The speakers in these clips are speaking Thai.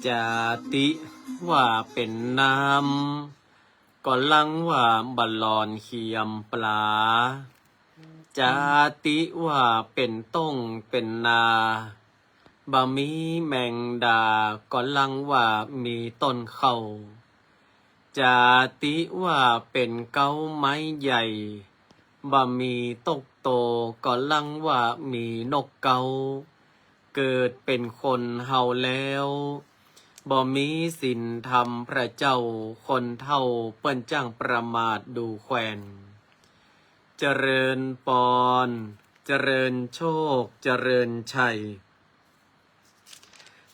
จาติว่าเป็นน้ำก็ลังว่าบลอนเขียมปลาจาติว่าเป็นต้งเป็นนาบะมีแมงดาก็ลังว่ามีต้นเข้าจาติว่าเป็นเก้าไม้ใหญ่บะมีตกโตก็ลังว่ามีนกเกาเกิดเป็นคนเฮาแล้วบ่มีศีลธรรมพระเจ้าคนเท่าเปิ้นจ้างประมาทดูแควนเจริญปอนเจริญโชคเจริญชัย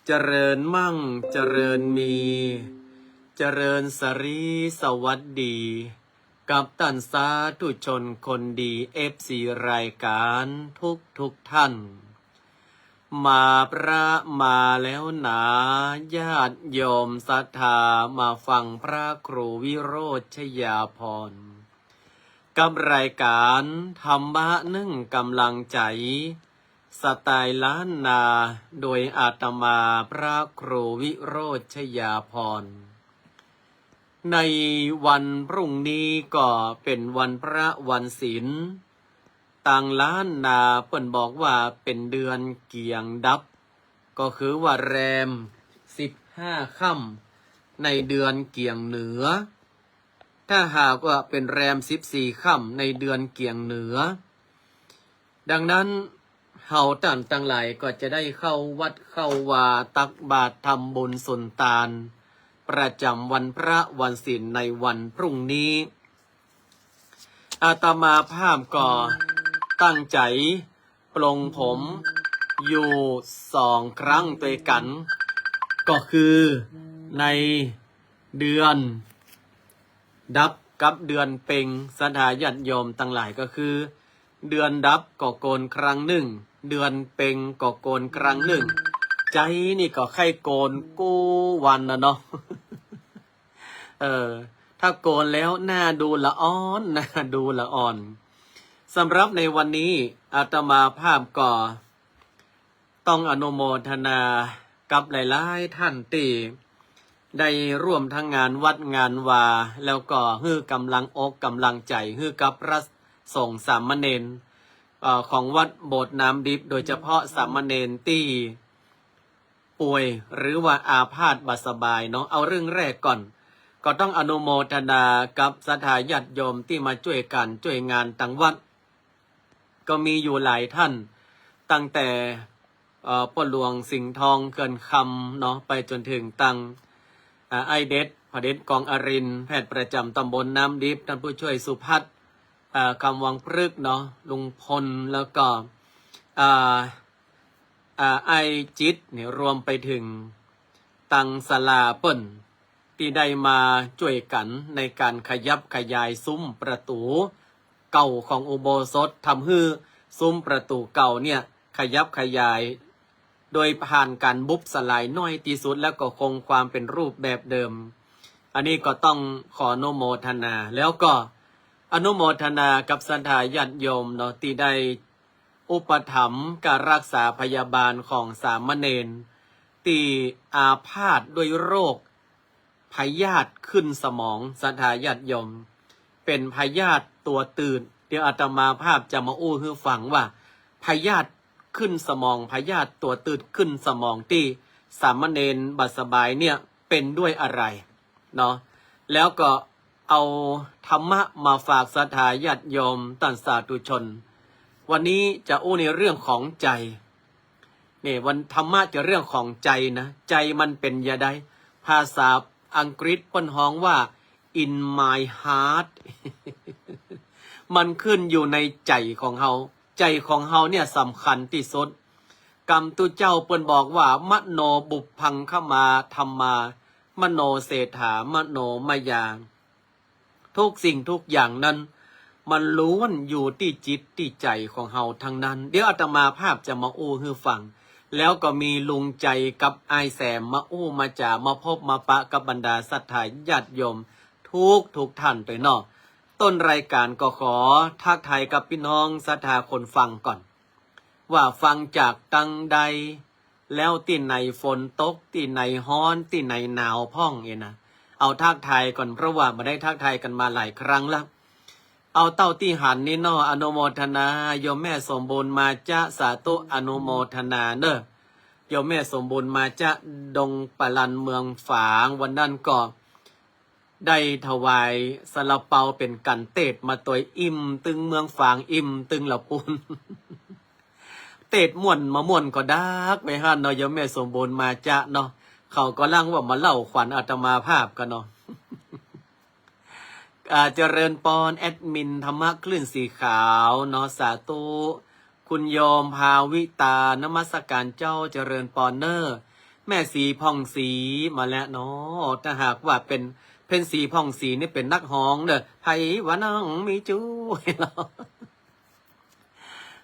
เจริญมั่งเจริญมีเจริญสรีสวัสดีกับตันสาธุชนคนดีFCรายการทุกท่านมาพระมาแล้วหนาญาติโยมศรัทธามาฟังพระครูวิโรจน์ชยาภรณ์กับรายการธรรมะนึ่งกำลังใจสไตล์ล้านนาโดยอาตมาพระครูวิโรจน์ชยาภรณ์ในวันพรุ่งนี้ก็เป็นวันพระวันศีลต่างล้านนาเปิ้นบอกว่าเป็นเดือนเกียงดับก็คือว่าแรม15 ค่ำในเดือนเกียงเหนือถ้าหากว่าเป็นแรม14 ค่ำในเดือนเกียงเหนือดังนั้นเฮาท่านทั้งหลายก็จะได้เข้าวัดเข้าวาตักบาตรทำบุญสุนทานประจำวันพระวันศีลในวันพรุ่งนี้อาตมาภาพก็ตั้งใจปลงผมอยู่2 ครั้งด้วยกันก็คือในเดือนดับกับเดือนเพ็งศรัทธาญาติโยมทั้งหลายก็คือเดือนดับก็โกนครั้งหนึ่งเดือนเพ็งก็โกนครั้งหนึ่งใจนี่ก็ไข่โกนกู้วันนะเนาะ ถ้าโกนแล้วน่าดูละอ่อนน่าดูละอ่อนสำหรับในวันนี้อาตมาภาพก็ต้องอนุโมทนากับหลายๆท่านที่ได้ร่วมทั้งงานวัดงานวาแล้วก็ฮื้อกำลังอกกำลังใจฮื้อกับพระสงฆ์สามเณรของวัดโบสถ์น้ำดิบโดยเฉพาะสามเณรที่ป่วยหรือว่าอาพาธบ่สบายเนาะเอาเรื่องแรกก่อนก็ต้องอนุโมทนากับศรัทธาญาติโยมที่มาช่วยกันช่วยงานตั้งวัดก็มีอยู่หลายท่านตั้งแต่พ่อหลวงสิงห์ทองเกินคำเนาะไปจนถึงตังไอเด็ดพระเด็ดกองอรินแพทย์ประจำตำบลน้ำดิบท่านผู้ช่วยสุพัฒน์คำวังพฤกษ์เนาะลุงพลแล้วก็ไอจิตเนี่ยรวมไปถึงตังสลาเปิ้นที่ได้มาช่วยกันในการขยับขยายซุ้มประตูเก่าของอุโบสถทำให้ซุ้มประตูเก่าเนี่ยขยับขยายโดยผ่านการบุบสลายน้อยที่สุดแล้วก็คงความเป็นรูปแบบเดิมอันนี้ก็ต้องขออนุโมทนาแล้วก็อนุโมทนากับศรัทธาญาติโยมเนาะที่ได้อุปถัมภ์การรักษาพยาบาลของสามเณรที่อาพาธด้วยโรคพยาธิขึ้นสมองศรัทธาญาติโยมเป็นพยาธิตัวตื่นเดี๋ยวอาตมาภาพจะมาอู้ให้ฟังว่าพยาธิขึ้นสมองพยาธิตัวตื่นขึ้นสมองที่สามเณรบัสบายเนี่ยเป็นด้วยอะไรเนาะแล้วก็เอาธรรมะมาฝากศรัทธาญาติโยมท่านสาธุชนวันนี้จะอู้ในเรื่องของใจนี่วันธรรมะจะเรื่องของใจนะใจมันเป็นยาใดภาษาอังกฤษเปิ้นฮ้องว่า in my heart มันขึ้นอยู่ในใจของเฮาใจของเฮาเนี่ยสำคัญที่สุดกรรมตุเจ้าเปิ้นบอกว่ามโนบุพพังขมาธรรมามโนเศรษฐามโนมายาทุกสิ่งทุกอย่างนั้นมันล้วนอยู่ที่จิตที่ใจของเฮาทั้งนั้นเดี๋ยวอาตมาภาพจะมาอู้ให้ฟังแล้วก็มีลุงใจกับไอแสมมาอู้มาจ่ามาพบมาปะกับบรรดาศรัทธาญาติโยมทุกท่านไปเนาะต้นรายการก็ขอทักทายกับพี่น้องศรัทธาคนฟังก่อนว่าฟังจากตังใด แล้วที่ไหนฝนตกที่ไหนฮ้อนที่ไหนหนาวพ่องเองนะเอาทักทายก่อนเพราะว่ามาได้ทักทายกันมาหลายครั้งแล้วเอาเต้าที่หันนี่เนาะอนุโมทนาโยมแม่สมบูรณ์มาจะสาธุอนุโมทนาเนอะโยมแม่สมบูรณ์มาจะดงปลันเมืองฝางวันนั้นก็ได้ถวายสลาเปาเป็นกันเตดมาตัวอิ่มตึงเมืองฝางอิ่มตึงละปุน เตดม่วนมาม่วนก็ดักไปฮะเนาะโยมแม่สมบูรณ์มาจะเนาะเขาก็ลั่งว่ามาเล่าขวัญอาตมาภาพกันเนาะ เจริญปอนแอดมินธรรมะคลื่นสีขาวเนาะสาธุคุณโยมภาวิตานมัสการเจ้าเจริญปอนเนอร์แม่สีพ่องสีมาแล้วเนาะถ้าหากว่าเป็นสีพ่องสีนี่เป็นนักฮ้องเด้อไผว่าน้องมีจู้เนาะ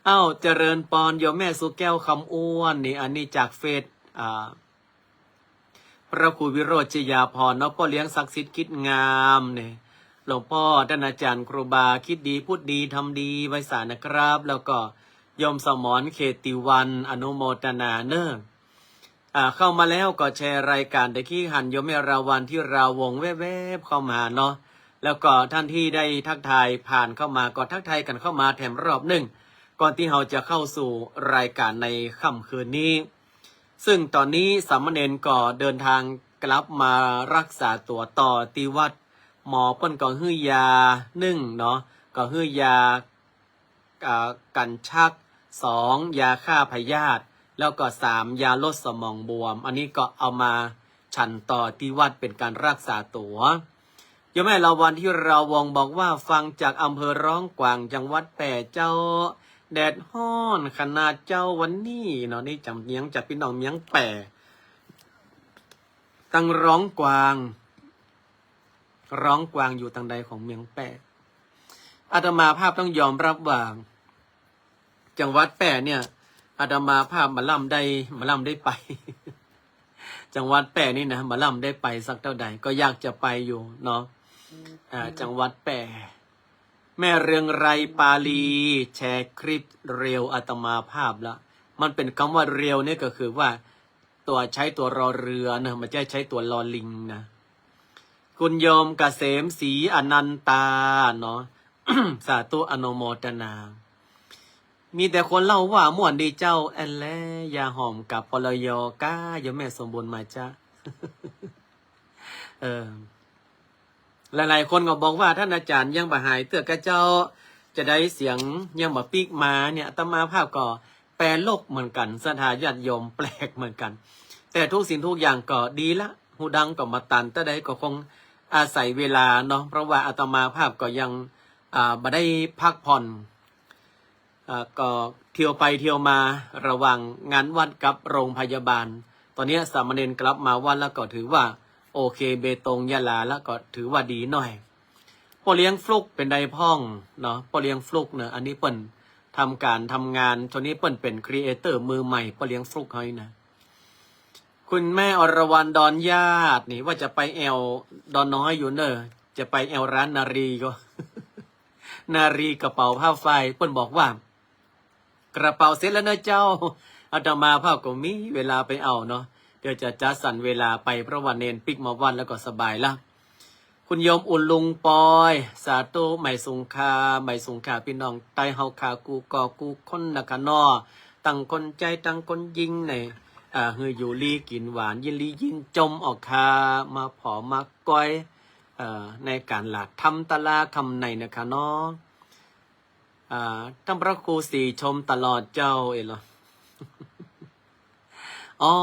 เอ้าเจริญปอนโยมแม่สุแก้วคำอ้วนนี่อันนี้จากเฟซพระครูวิโรจน์ชยาพรเนาะพ่อเลี้ยงศักดิ์สิทธิ์คิดงามเนี่ยหลวงพ่อท่านอาจารย์ครูบาคิดดีพูดดีทำดีไว้สารนะครับ แล้วก็โยมสมรเขติวันอนุโมทนาเนอเข้ามาแล้วก็แชร์รายการตะกี้หันโยมแม่ราวันที่ราวงแวบๆเข้ามาเนาะแล้วก็ท่านที่ได้ทักทายผ่านเข้ามาก็ทักทายกันเข้ามาแถมรอบหนึ่งก่อนที่เราจะเข้าสู่รายการในค่ำคืนนี้ซึ่งตอนนี้สามเณรก็เดินทางกลับมารักษาตัวต่อที่วัดหมอเปิ้นก็ฮื้อยา1เนาะก็ฮื้อยากันชัก2ยาฆ่าพยาธิแล้วก็3ยาลดสมองบวมอันนี้ก็เอามาฉันต่อที่วัดเป็นการรักษาตัวโยมแม่เราวันที่เราวงบอกว่าฟังจากอำเภอร้องกวางจังหวัดแปะเจ้าแดดฮ้อนขนาดเจ้าวันนี้เนาะนี่จำเมียงจากพี่น้องเมียงแปะตั้งร้องกวางอยู่ทางใดของเมียงแปะอาตมาภาพต้องยอมรับว่าจังหวัดแปะเนี่ยอาตมาภาพมาล่ำได้ไป จังหวัดแปะนี่นะมาล่ำได้ไปสักเท่าใดก็อยากจะไปอยู่เนาะจังหวัดแปะแม่เรืองไรปาลีแชร์คลิปเรียวอาตมาภาพละมันเป็นคำว่าเรียวเนี่ยก็คือว่าตัวใช้ตัวรอเรือนะมันจะใช้ตัวลอลิงนะคุณโยมเกษมศรีอนันตาเนาะ สาธุอนุโมทนามีแต่คนเล่าว่าม่วนดีเจ้าแอนแลยาหอมกับปลยก้าโยมแม่สมบูรณ์มาจ้า หลายๆคนก็บอกว่าท่านอาจารย์ยังบ่หายเตือกระเจ้าจะได้เสียงยังบ่ปีกมาเนี่ยอาตมาภาพก็แปลโลกเหมือนกันสถาญาติโยมแปลกเหมือนกันแต่ทุกสิ่งทุกอย่างก็ดีละหูดังก็มาตันแต่ใดก็คงอาศัยเวลาเนาะเพราะว่าอาตมาภาพก็ยังบ่ได้พักผ่อนก็เที่ยวไปเที่ยวมาระหว่างงานวัดกับโรงพยาบาลตอนนี้สามเณรกลับมาวัดแล้วก็ถือว่าโอเคเบตงยะลาแล้วก็ถือว่าดีหน่อยพ่อเลี้ยงฟลุกเป็นไดพ่องเนาะพ่อเลี้ยงฟลุกเนี่ยอันนี้เปิ้นทำงานตอนนี้เปิ้นเป็นครีเอเตอร์มือใหม่พ่อเลี้ยงฟลุกให้นะคุณแม่อรวรรณดอนญาตินี่ว่าจะไปแอลดอนน้อยอยู่เนอะจะไปแอลร้านนารีก็ นารีกระเป๋าผ้าไฟเปิ้นบอกว่ากระเป๋าเสร็จแล้วนะเจ้าอาตมาภาพก็มีเวลาไปเอาเนาะเดี๋ยวจะจัดสรรเวลาไปเพราะวันเนนปิกมาวันแล้วก็สบายละคุณโยมอุ่นลุงปอยสาธุใหม่สุงคาพี่น้องใต้เฮาคากูกอกูคนนะคะนอตั้งคนใจตั้งคนยิงในเฮยอยู่ลีกินหวานยินลียิงจมออกคามาผอมาก้อยในการหลักทำตะลาคำในนะคะเนาะท่านพระครูสีชมตลอดเจ้าเหรอ อ๋อ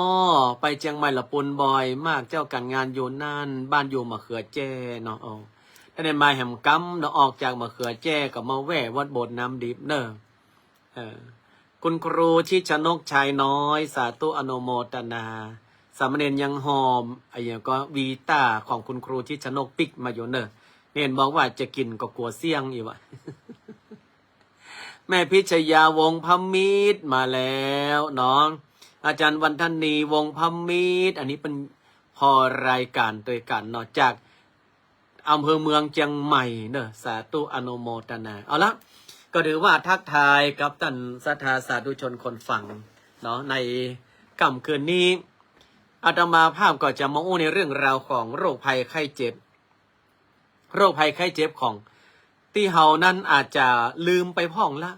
ไปเชียงใหม่ละปุนบ่อยมากเจ้าการงานอยู่นั่นบ้านอยู่มะเขือแจ้เนาะถ้าในมาแหมกำเนาะออกจากมะเขือแจ้ก็มาแวะวัดโบสถ์น้ำดิบเนอะคุณครูชิชนกชายน้อยสาธุอนุโมทนาสามเณรยังหอมไอ้อย่างก็วีต้าของคุณครูชิชนกปิกมาอยู่เนอะเนนบอกว่าจะกินก็กลัวเสี่ยงอีกวะ แม่พิชยาวงพมิตรมาแล้วน้องอาจารย์วันธนีวงพมิตรอันนี้เป็นพอรายการโดยกันเนาะจากอำเภอเมืองเชียงใหม่เนอะสาธุอนุโมทนาเอาละก็ถือว่าทักทายกับท่านศรัทธาสาธุชนคนฟังเนาะใน ค่ำคืนนี้อาตมาภาพก็จะมาอู้ในเรื่องราวของโรคภัยไข้เจ็บโรคภัยไข้เจ็บของที่เฮานั้นอาจจะลืมไปพ่องละ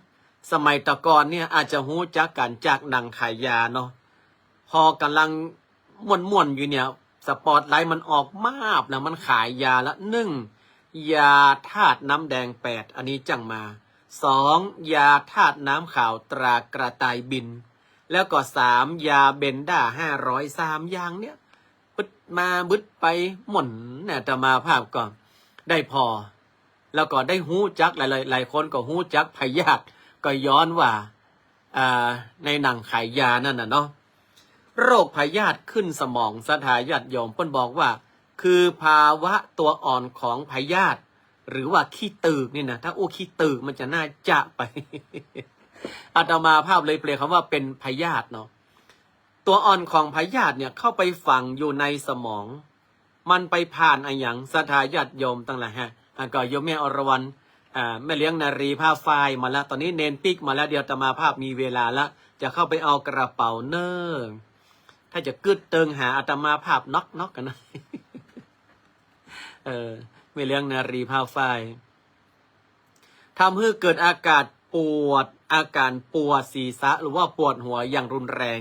สมัยตะกอนเนี่ยอาจจะหู้จักกันจากหนังขายยาเนาะพอกำลังม่วนๆอยู่เนี่ยสปอตไลท์มันออกมาบนะมันขายยาละ1ยาธาตุน้ำแดง8อันนี้จังมา2ยาธาตุน้ำขาวตรากระต่ายบินแล้วก็3ยาเบนด้า503อย่างเนี่ยบึดมาบึดไปหม่นเนี่ยจะมาภาพก่อนได้พอแล้วก็ได้หู้จักหลายคนก็หู้จักพยาธิก็ย้อนว่าในหนังขายยานั่นน่ะเนาะโรคพยาธิขึ้นสมองสถาญาติโยมเพิ่นบอกว่าคือภาวะตัวอ่อนของพยาธิหรือว่าขี้ตึกนี่นะถ้าอู้ขี้ตึกมันจะน่าจะไป อาตมาภาพเลยเปลี่ยนคำว่าเป็นพยาธิเนาะตัวอ่อนของพยาธิเนี่ยเข้าไปฝังอยู่ในสมองมันไปผ่านอะไรอย่างสถาญาติโยมตั้งหลายฮะก็โยมแม่อรวรรณแม่เลี้ยงนารีผ้าฝ้ายมาแล้วตอนนี้เนนปิกมาแล้วเดี๋ยวอาตมาภาพมีเวลาละจะเข้าไปเอากระเป๋าเนอถ้าจะกึดเติงหาอาตมาภาพน็อกกันนะไม่เลี้ยงนารีผ้าฝ้ายทำให้เกิดอาการปวดศีรษะหรือว่าปวดหัวอย่างรุนแรง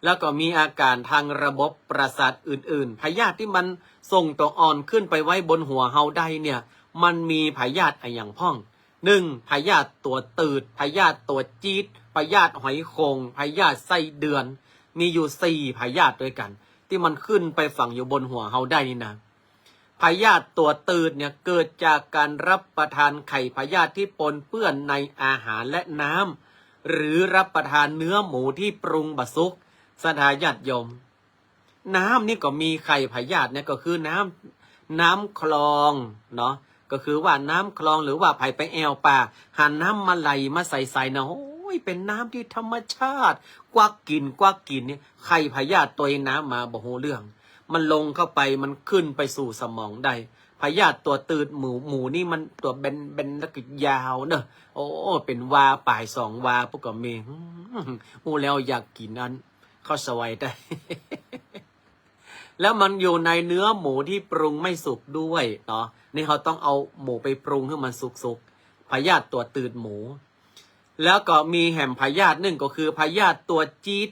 แล้วก็มีอาการทางระบบประสาทอื่นๆพยาธิที่มันส่งตัวอ่อนขึ้นไปไว้บนหัวเฮาได้เนี่ยมันมีพยาธิอย่างพ่อง1พยาธิตัวตืดพยาธิตัวจี๊ดพยาธิหอยโขงพยาธิไส้เดือนมีอยู่4พยาธิด้วยกันที่มันขึ้นไปฝังอยู่บนหัวเฮาได้นี่นะพยาธิตัวตืดเนี่ยเกิดจากการรับประทานไข่พยาธิที่ปนเปื้อนในอาหารและน้ำหรือรับประทานเนื้อหมูที่ปรุงบะซุกสถาญาติโยมน้ำนี่ก็มีไข่พยาธิเนี่ยก็คือน้ำคลองเนาะก็คือว่าน้ำคลองหรือว่าไผ่ไปแอวป่าหันน้ำมาไหลมาใส่ๆนะโอ้ยเป็นน้ำที่ธรรมชาติกวักกินเนี่ยไข่พยาธิตัวน้ำมาบ่ฮู้เรื่องมันลงเข้าไปมันขึ้นไปสู่สมองได้พยาธิตัวตืดหมูนี่มันตัวเบนแล้วก็ยาวเนอะโอ้เป็นวาป่าย2 วาพวกก็มีหูแล้วอยากกินนั้นข้าวสวยได้ แล้วมันอยู่ในเนื้อหมูที่ปรุงไม่สุกด้วยเนาะนี่เขาต้องเอาหมูไปปรุงให้มันสุกพยาธิตัวตืดหมูแล้วก็มีแหมพยาธิ1ก็คือพยาธิตัวจี๊ด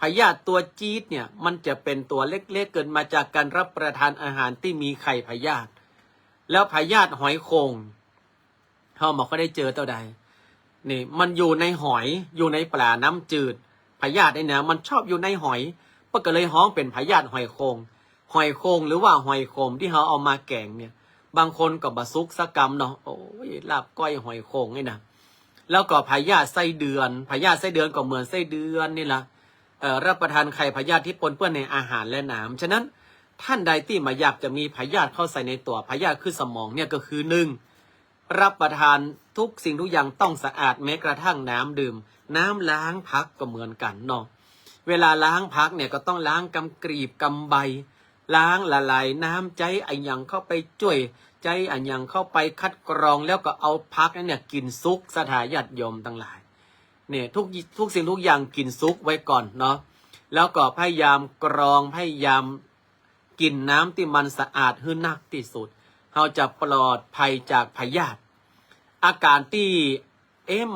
พยาธิตัวจี๊ดเนี่ยมันจะเป็นตัวเล็กๆเกิดมาจากการรับประทานอาหารที่มีไข่พยาธิแล้วพยาธิหอยโขงเขาบอกเขาได้เจอตัวใดนี่มันอยู่ในหอยอยู่ในปลาน้ำจืดพยาธิเนี่ยมันชอบอยู่ในหอยก็เลยฮ้องเป็นพยาธิหอยโขงหรือว่าหอยขมที่เขาเอามาแกงเนี่ยบางคนก็บะซุกสะกำเนาะโอ้ยลาบก้อยหอยโขงนี่นะแล้วก็พยาธิไส้เดือนก็เหมือนไส้เดือนนี่แหละรับประทานไข่พยาธิที่ปนเปื้อนในอาหารและน้ำฉะนั้นท่านใดที่มาอยากจะมีพยาธิเข้าใส่ในตัวพยาธิคือสมองเนี่ยก็คือ1รับประทานทุกสิ่งทุกอย่างต้องสะอาดแม้กระทั่งน้ำดื่มน้ำล้างพักก็เหมือนกันเนาะเวลาล้างพักเนี่ยก็ต้องล้างกำกรีบกำใบล้างละลายน้ำใจอันยังเข้าไปจ่วยใจอันยังเข้าไปคัดกรองแล้วก็เอาพักนั้นเนี่ยกินซุกสถาญาติโยมทั้งหลายเนี่ยทุกสิ่งทุกอย่างกินซุกไว้ก่อนเนาะแล้วก็พยายามกรองพยายามกินน้ำที่มันสะอาดให้นักที่สุดเราจะปลอดภัยจากพยาธิอาการที่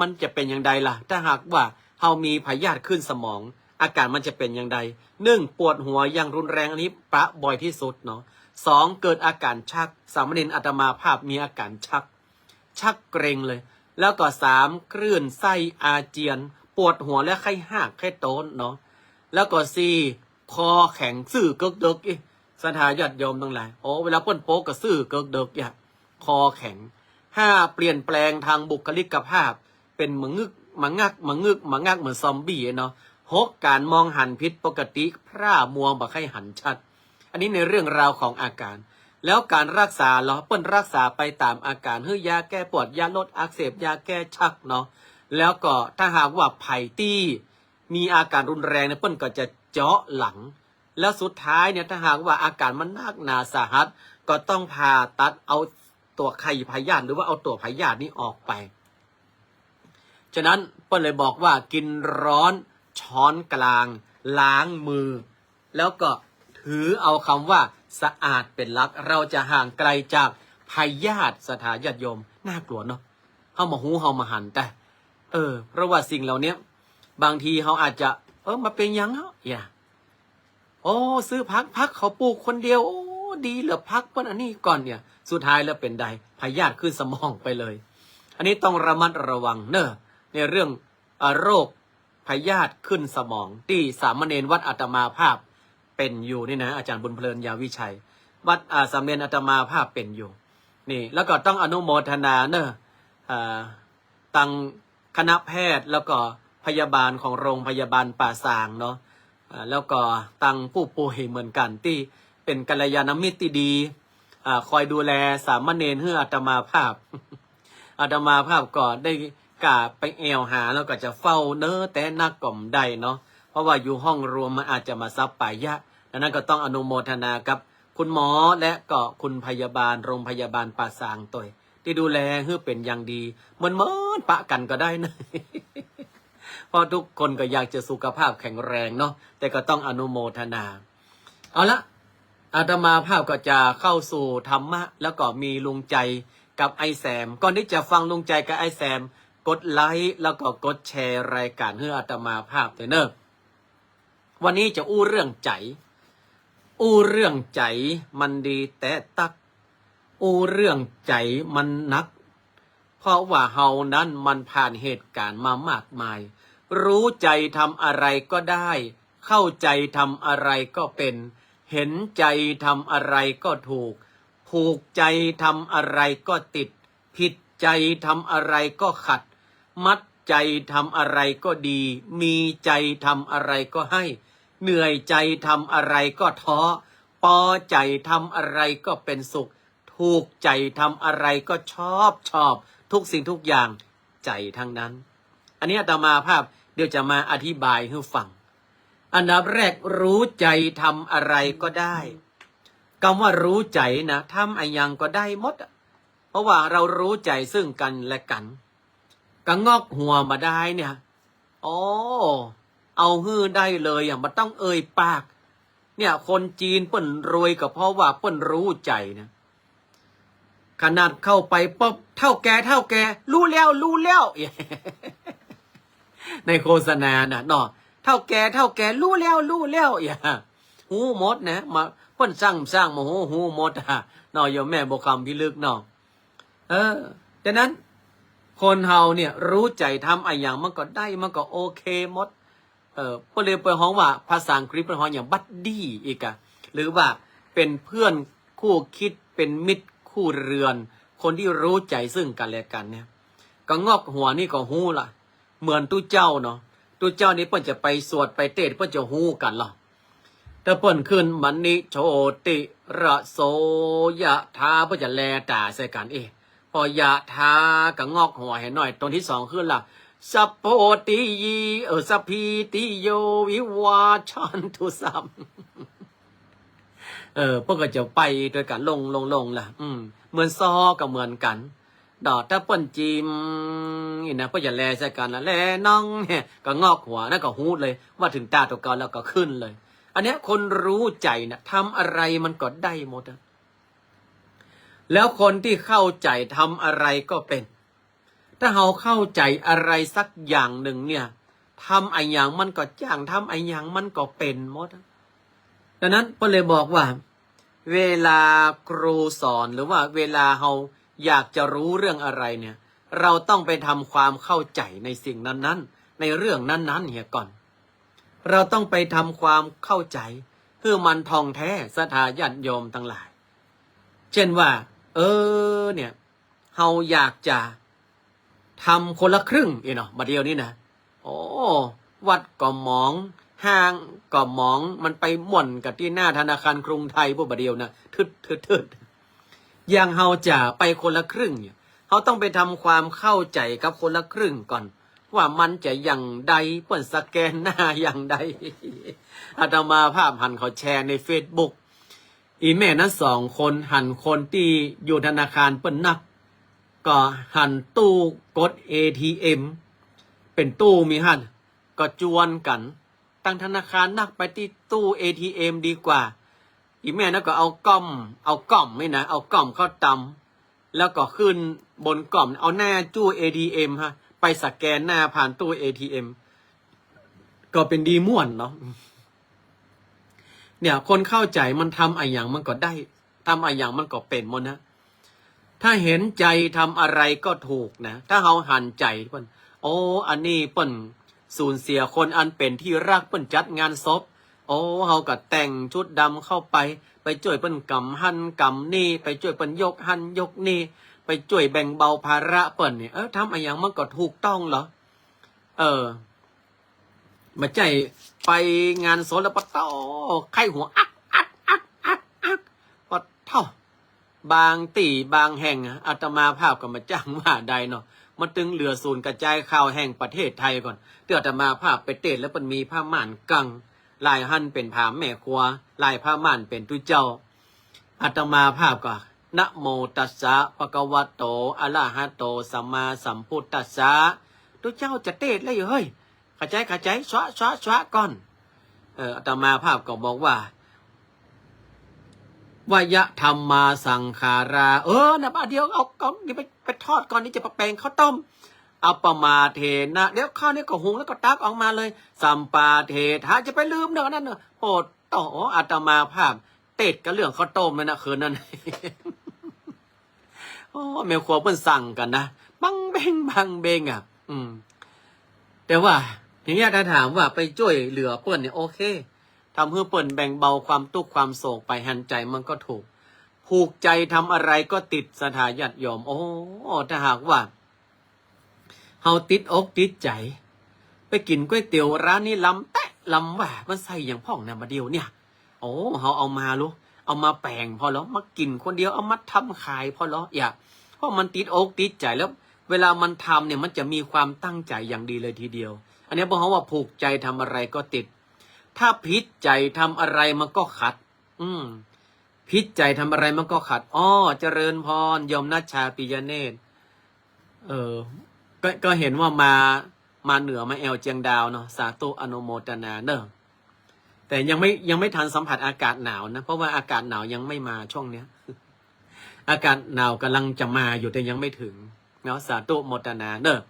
มันจะเป็นอย่างไรล่ะถ้าหากว่าเรามีพยาธิขึ้นสมองอาการมันจะเป็นอย่างไร1ปวดหัวอย่างรุนแรงอันนี้ประบ่อยที่สุดเนาะ2เกิดอาการชักสามเณรอาตมาภาพมีอาการชักเกร็งเลยแล้วก็3คลื่นไส้อาเจียนปวดหัวและไข้หักไข้โต้นเนาะแล้วก็4คอแข็งซื่อเกิกสถาญาติโยมทั้งหลายโอ้เวลาป้นโป๊กก็ซื่อเกิกอย่างคอแข็ง5เปลี่ยนแปลงทางบุคลิกภาพเป็นเหมือนมังงักเหมือนซอมบี้เนาะ6การมองหันผิดปกติพร่ามัวบ่ค่อยหันชัดอันนี้ในเรื่องราวของอาการแล้วการรักษาเราเปิ้นรักษาไปตามอาการยาแก้ปวดยาลดอักเสบยาแก้ชักเนาะแล้วก็ถ้าหากว่าไผ่ตี้มีอาการรุนแรงเนี่ยเปิ้นก็จะเจาะหลังแล้วสุดท้ายเนี่ยถ้าหากว่าอาการมันหนักหนาสาหัสก็ต้องผ่าตัดเอาตัวไข่พยาธิหรือว่าเอาตัวพยาธินี้ออกไปฉะนั้นเปิ้นเลยบอกว่ากินร้อนช้อนกลาง ล้างมือ แล้วก็ถือเอาคำว่าสะอาดเป็นหลักเราจะห่างไกลจากพยาธิสถาญาติโยมน่ากลัวเนาะเฮามาหูเฮามาหันแต่เพราะว่าสิ่งเหล่านี้บางทีเขาอาจจะมาเป็นยังเนาะอย่าซื้อพักเขาปลูกคนเดียวดีเหลือพักเปิ้นอันนี้ก่อนเนี่ยสุดท้ายแล้วเป็นใดพยาธิขึ้นสมองไปเลยอันนี้ต้องระมัดระวังเนอะในเรื่องโรคพยาธิขึ้นสมองที่สามเณรวัดอาตมาภาพเป็นอยู่นี่นะอาจารย์บุญเพลินยาวิชัยวัดสามเณรอาตมาภาพเป็นอยู่นี่แล้วก็ต้องอนุโมทนาเนอะตังคณะแพทย์แล้วก็พยาบาลของโรงพยาบาลป่าซางเนาะแล้วก็ตังผู้ป่วยเหมือนกันที่เป็นกัลยาณมิตรที่ดีคอยดูแลสามเณรเพื่ออาตมาภาพ อาตมาภาพก็ได้กาไปแอวหาแล้วก็จะเฝ้าเนื้อแต่นักก่อมได้เนาะเพราะว่าอยู่ห้องรวมมันอาจจะมาซับป่ายะดังนั้นก็ต้องอนุโมทนากับคุณหมอและก็คุณพยาบาลโรงพยาบาลป่าซางตัวที่ดูแลเพื่อเป็นอย่างดีเหมือนปะกันก็ได้นะ เพราะทุกคนก็อยากจะสุขภาพแข็งแรงเนาะแต่ก็ต้องอนุโมทนาเอาละอาตมาภาพก็จะเข้าสู่ธรรมะแล้วก็มีลุงใจกับไอแซมก่อนที่จะฟังลุงใจกับไอแซมกดไลค์แล้วก็กดแชร์รายการให้อาตมาภาพเนอะวันนี้จะอู้เรื่องใจมันดีแต่ตักอู้เรื่องใจมันนักเพราะว่าเฮานั้นมันผ่านเหตุการณ์มามากมายรู้ใจทำอะไรก็ได้เข้าใจทำอะไรก็เป็นเห็นใจทำอะไรก็ถูกผูกใจทำอะไรก็ติดผิดใจทำอะไรก็ขัดมัดใจทำอะไรก็ดีมีใจทำอะไรก็ให้เหนื่อยใจทำอะไรก็ท้อพอใจทำอะไรก็เป็นสุขถูกใจทำอะไรก็ชอบทุกสิ่งทุกอย่างใจทั้งนั้นอันนี้อาตมาภาพเดี๋ยวจะมาอธิบายให้ฟังอันดับแรกรู้ใจทำอะไรก็ได้คำว่ารู้ใจนะทำอะไรยังก็ได้หมดเพราะว่าเรารู้ใจซึ่งกันและกันก็งอกหัวมาได้เนี่ยเอาฮื้อได้เลยมันต้องเอ่ยปากเนี่ยคนจีนเปิ้นรวยก็เพราะว่าเปิ้นรู้ใจนะขนาดเข้าไปป๊บเท่าแกรู้แล้ว ในโฆษณาน่ะเนาะเท่าแกรู้แล้วอย่าหูหมดนะมาเพิ่นสร้างมาหูหมดเนาะโยมแม่บ่คำพิลึกเนาะฉะนั้นคนเฮาเนี่ยรู้ใจทำอะไรอย่างมันก็ได้มันก็โอเคหมดก็เลยไปฮ้องว่าภาษาอังกฤษเป็นฮ้องอย่างบัดดี้อีกอะหรือว่าเป็นเพื่อนคู่คิดเป็นมิตรคู่เรือนคนที่รู้ใจซึ่งกันและกันเนี่ยก็งอกหัวนี่ก็หู้ล่ะเหมือนตู้เจ้าเนาะตู้เจ้านี่เปิ้นจะไปสวดไปเทศเปิ้นจะหู้กันหรอแต่เปิ้นขึ้นมันนิโชติระโสยะทาเปิ้นจะแลตาใส่กันพอยะทาก็งอกหัวให้หน่อยตรงที่2ขึ้นล่ะสัพโพติยีสัพพีติโยวิวาชันทุสัมพวกก็จะไปด้วยกันลงล่ะเหมือนซอก็เหมือนกันดอกถ้าเปิ้นจีมนี่นะเปิ้นอย่าแลใส่กันละแลน้องเนี่ยก็งอกหัวนั่นก็ฮู้เลยว่าถึงตาตัวก่อนแล้วก็ขึ้นเลยอันเนี้ยคนรู้ใจนะทำอะไรมันก็ได้หมดแล้วคนที่เข้าใจทำอะไรก็เป็นถ้าเราเข้าใจอะไรสักอย่างหนึ่งเนี่ยทำไอ้อย่างมันก็จ้างทำไอ้อย่างมันก็เป็นหมดดังนั้นก็เลยบอกว่าเวลาครูสอนหรือว่าเวลาเราอยากจะรู้เรื่องอะไรเนี่ยเราต้องไปทำความเข้าใจในสิ่งนั้นๆในเรื่องนั้นๆเฮียก่อนเราต้องไปทำความเข้าใจเพื่อมันท่องแท้ศรัทธาญาติโยมทั้งหลายเช่นว่าเนี่ยเราอยากจะทำคนละครึ่งเนาะมาเดียวนี้นะวัดก็มองห้างก็มองมันไปหม่อนกับที่หน้าธนาคารกรุงไทยพวกมาเดียวนะทึดอย่างเราจะไปคนละครึ่งเนี่ยเขาต้องไปทำความเข้าใจกับคนละครึ่งก่อนว่ามันจะอย่างใดเปิ้นสแกนหน้าอย่างใดอาตมาภาพหันเขาแชร์ในเฟซบุ๊กอีแม่นั้น2คนหันคนที่อยู่ธนาคารเปิ้นนักก็หันตู้กด ATM เป็นตู้มีหันก็จวนกัน ตั้งธนาคารนักไปที่ตู้ ATM ดีกว่าอีแม่นะก็เอากล่อมไม่นะเอากล่อมเข้าตำแล้วก็ขึ้นบนกล่อมเอาหน้าตู้ ATM ฮะไปสแกนหน้าผ่านตู้ ATM ก็เป็นดีม่วนเนาะเนี่ยคนเข้าใจมันทำอะไรอย่างมันก็ได้ทำอะไรอย่างมันก็เป็นหมดนะถ้าเห็นใจทำอะไรก็ถูกนะถ้าเราหันใจเปิ้นโอ้อันนี้เปิ้นสูญเสียคนอันเป็นที่รักเปิ้นจัดงานศพโอ้เฮาก็แต่งชุดดำเข้าไปช่วยเปิ้นกำหันกำนี่ไปช่วยเปิ้นยกหันยกนี่ไปช่วยแบ่งเบาภาระเปิ้นเนี่ยทำอะไรอย่างมันก็ถูกต้องเหรอมาใจไปงานศพแล้วปะต้อไข้หัวอักปะเท่าบางตีบางแห่งอาตมาภาพก็มาจ้างว่าใดเนาะมันตึงเหลือศูนย์กระจายข่าวแห่งประเทศไทยก่อนเดี๋ยวอาตมาภาพไปเตะแล้วมันมีผ้าม่านกังลายหั่นเป็นผ้าแม่ครัวลายผ้าม่านเป็นตุเจ้าอาตมาภาพก็นะโมตัสสะภะคะวะโตอะระหะโตสัมมาสัมพุทธัสสะตุเจ้าจะเตะเลยเฮ้ยเข้าใจชวะก่อนอาตมาภาพก็บอกว่าวายะธรรมาสังขารานะป้าเดียวเอานี่ไปทอดก่อนนี่จะประแปงข้าวต้มอัปปมาเทนะเดี๋ยวข้าวนี่ก็หุงแล้วก็ตักออกมาเลยสัมปาเทถาจะไปลืมเนอะนั่นเนอะโปรดต่ออาตมาภาพเตดกับเรื่องข้าวต้มนั่นนะคืนนั้น โอ้แม่ครัวเพิ่นสั่งกันนะบังเบงอ่ะแต่ว่าอย่างเงี้ยถ้าถามว่าไปช่วยเหลือเปิ้นเนี่ยโอเคทำให้เปิ้นแบ่งเบาความทุกข์ความโศกไปหันใจมันก็ถูกผูกใจทำอะไรก็ติดสถาญาติโยมโอ้ถ้าหากว่าเฮาติดอกติดใจไปกินก๋วยเตี๋ยวร้านนี้ลำแตะลำว่ามันใส่อย่างพ่องนะมาเดียวเนี่ยโอ้เฮาเอามาลูกเอามาแปลงพอแล้วมากินคนเดียวเอามาทำขายพอแล้วอย่าเพราะมันติดอกติดใจแล้วเวลามันทำเนี่ยมันจะมีความตั้งใจอย่างดีเลยทีเดียวอันนี้บอกเขาว่าผูกใจทำอะไรก็ติดถ้าพิษใจทำอะไรมันก็ขัดพิษใจทำอะไรมันก็ขัดเจริญพรยมนัชชาปิยเนตรก็เห็นว่ามาเหนือมาแอวเจียงดาวเนาะสาธุอนุโมทนาเนอะแต่ยังไม่ทันสัมผัสอากาศหนาวนะเพราะว่าอากาศหนาวยังไม่มาช่วงเนี้ย อากาศหนาวกำลังจะมาอยู่แต่ยังไม่ถึงเนาะสาธุโมทนาเนอะ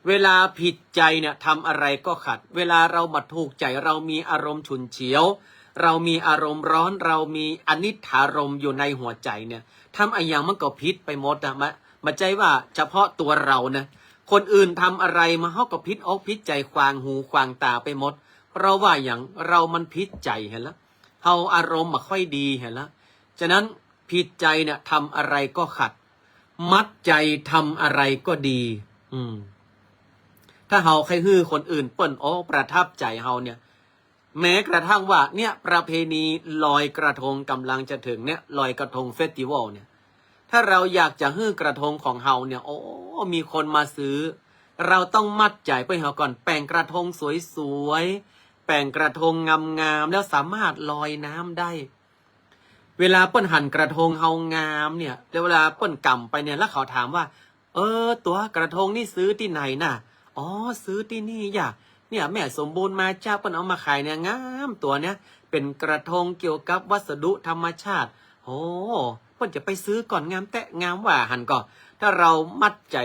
เวลาผิดใจเนี่ยทำอะไรก็ขัดเวลาเรามาถูกใจเรามีอารมณ์ฉุนเฉียวเรามีอารมณ์ร้อนเรามีอนิจฐารมณ์อยู่ในหัวใจเนี่ยทำอะไรอย่างมันก็ผิดไปหมดอะมาใจว่าเฉพาะตัวเรานะคนอื่นทำอะไรมาเขาก็ผิดอกผิดใจควางหูควางตาไปหมดเพราะว่าอย่างเรามันผิดใจเห็นแล้วเฮาอารมณ์มาค่อยดีเห็นแล้วฉะนั้นผิดใจเนี่ยทำอะไรก็ขัดมัดใจทำอะไรก็ดีถ้าเฮาใครฮื้อคนอื่นเปิ้นประทับใจเฮาเนี่ยแม้กระทั่งว่าเนี่ยประเพณีลอยกระทงกำลังจะถึงเนี่ยลอยกระทงเฟสติวัลเนี่ยถ้าเราอยากจะฮื้อกระทงของเฮาเนี่ยมีคนมาซื้อเราต้องมัดใจเปิ้นเฮาก่อนแป่งกระทงสวยๆแป่งกระทงงามๆแล้วสามารถลอยน้ำได้เวลาเปิ้นหั่นกระทงเฮางามเนี่ยแล้วเวลาเปิ้นกำไปเนี่ยแล้วเขาถามว่าตัวกระทงนี่ซื้อที่ไหนน่ะซื้อที่นี่อย่าเนี่ยแม่สมบูรณ์มาจ้าเปิ้นเอามาขายเนี่ยงามตัวเนี้ยเป็นกระทงเกี่ยวกับวัสดุธรรมชาติเปิ้นจะไปซื้อก่อนงามแตะงามว่าหันก่อนถ้าเรามัดใจ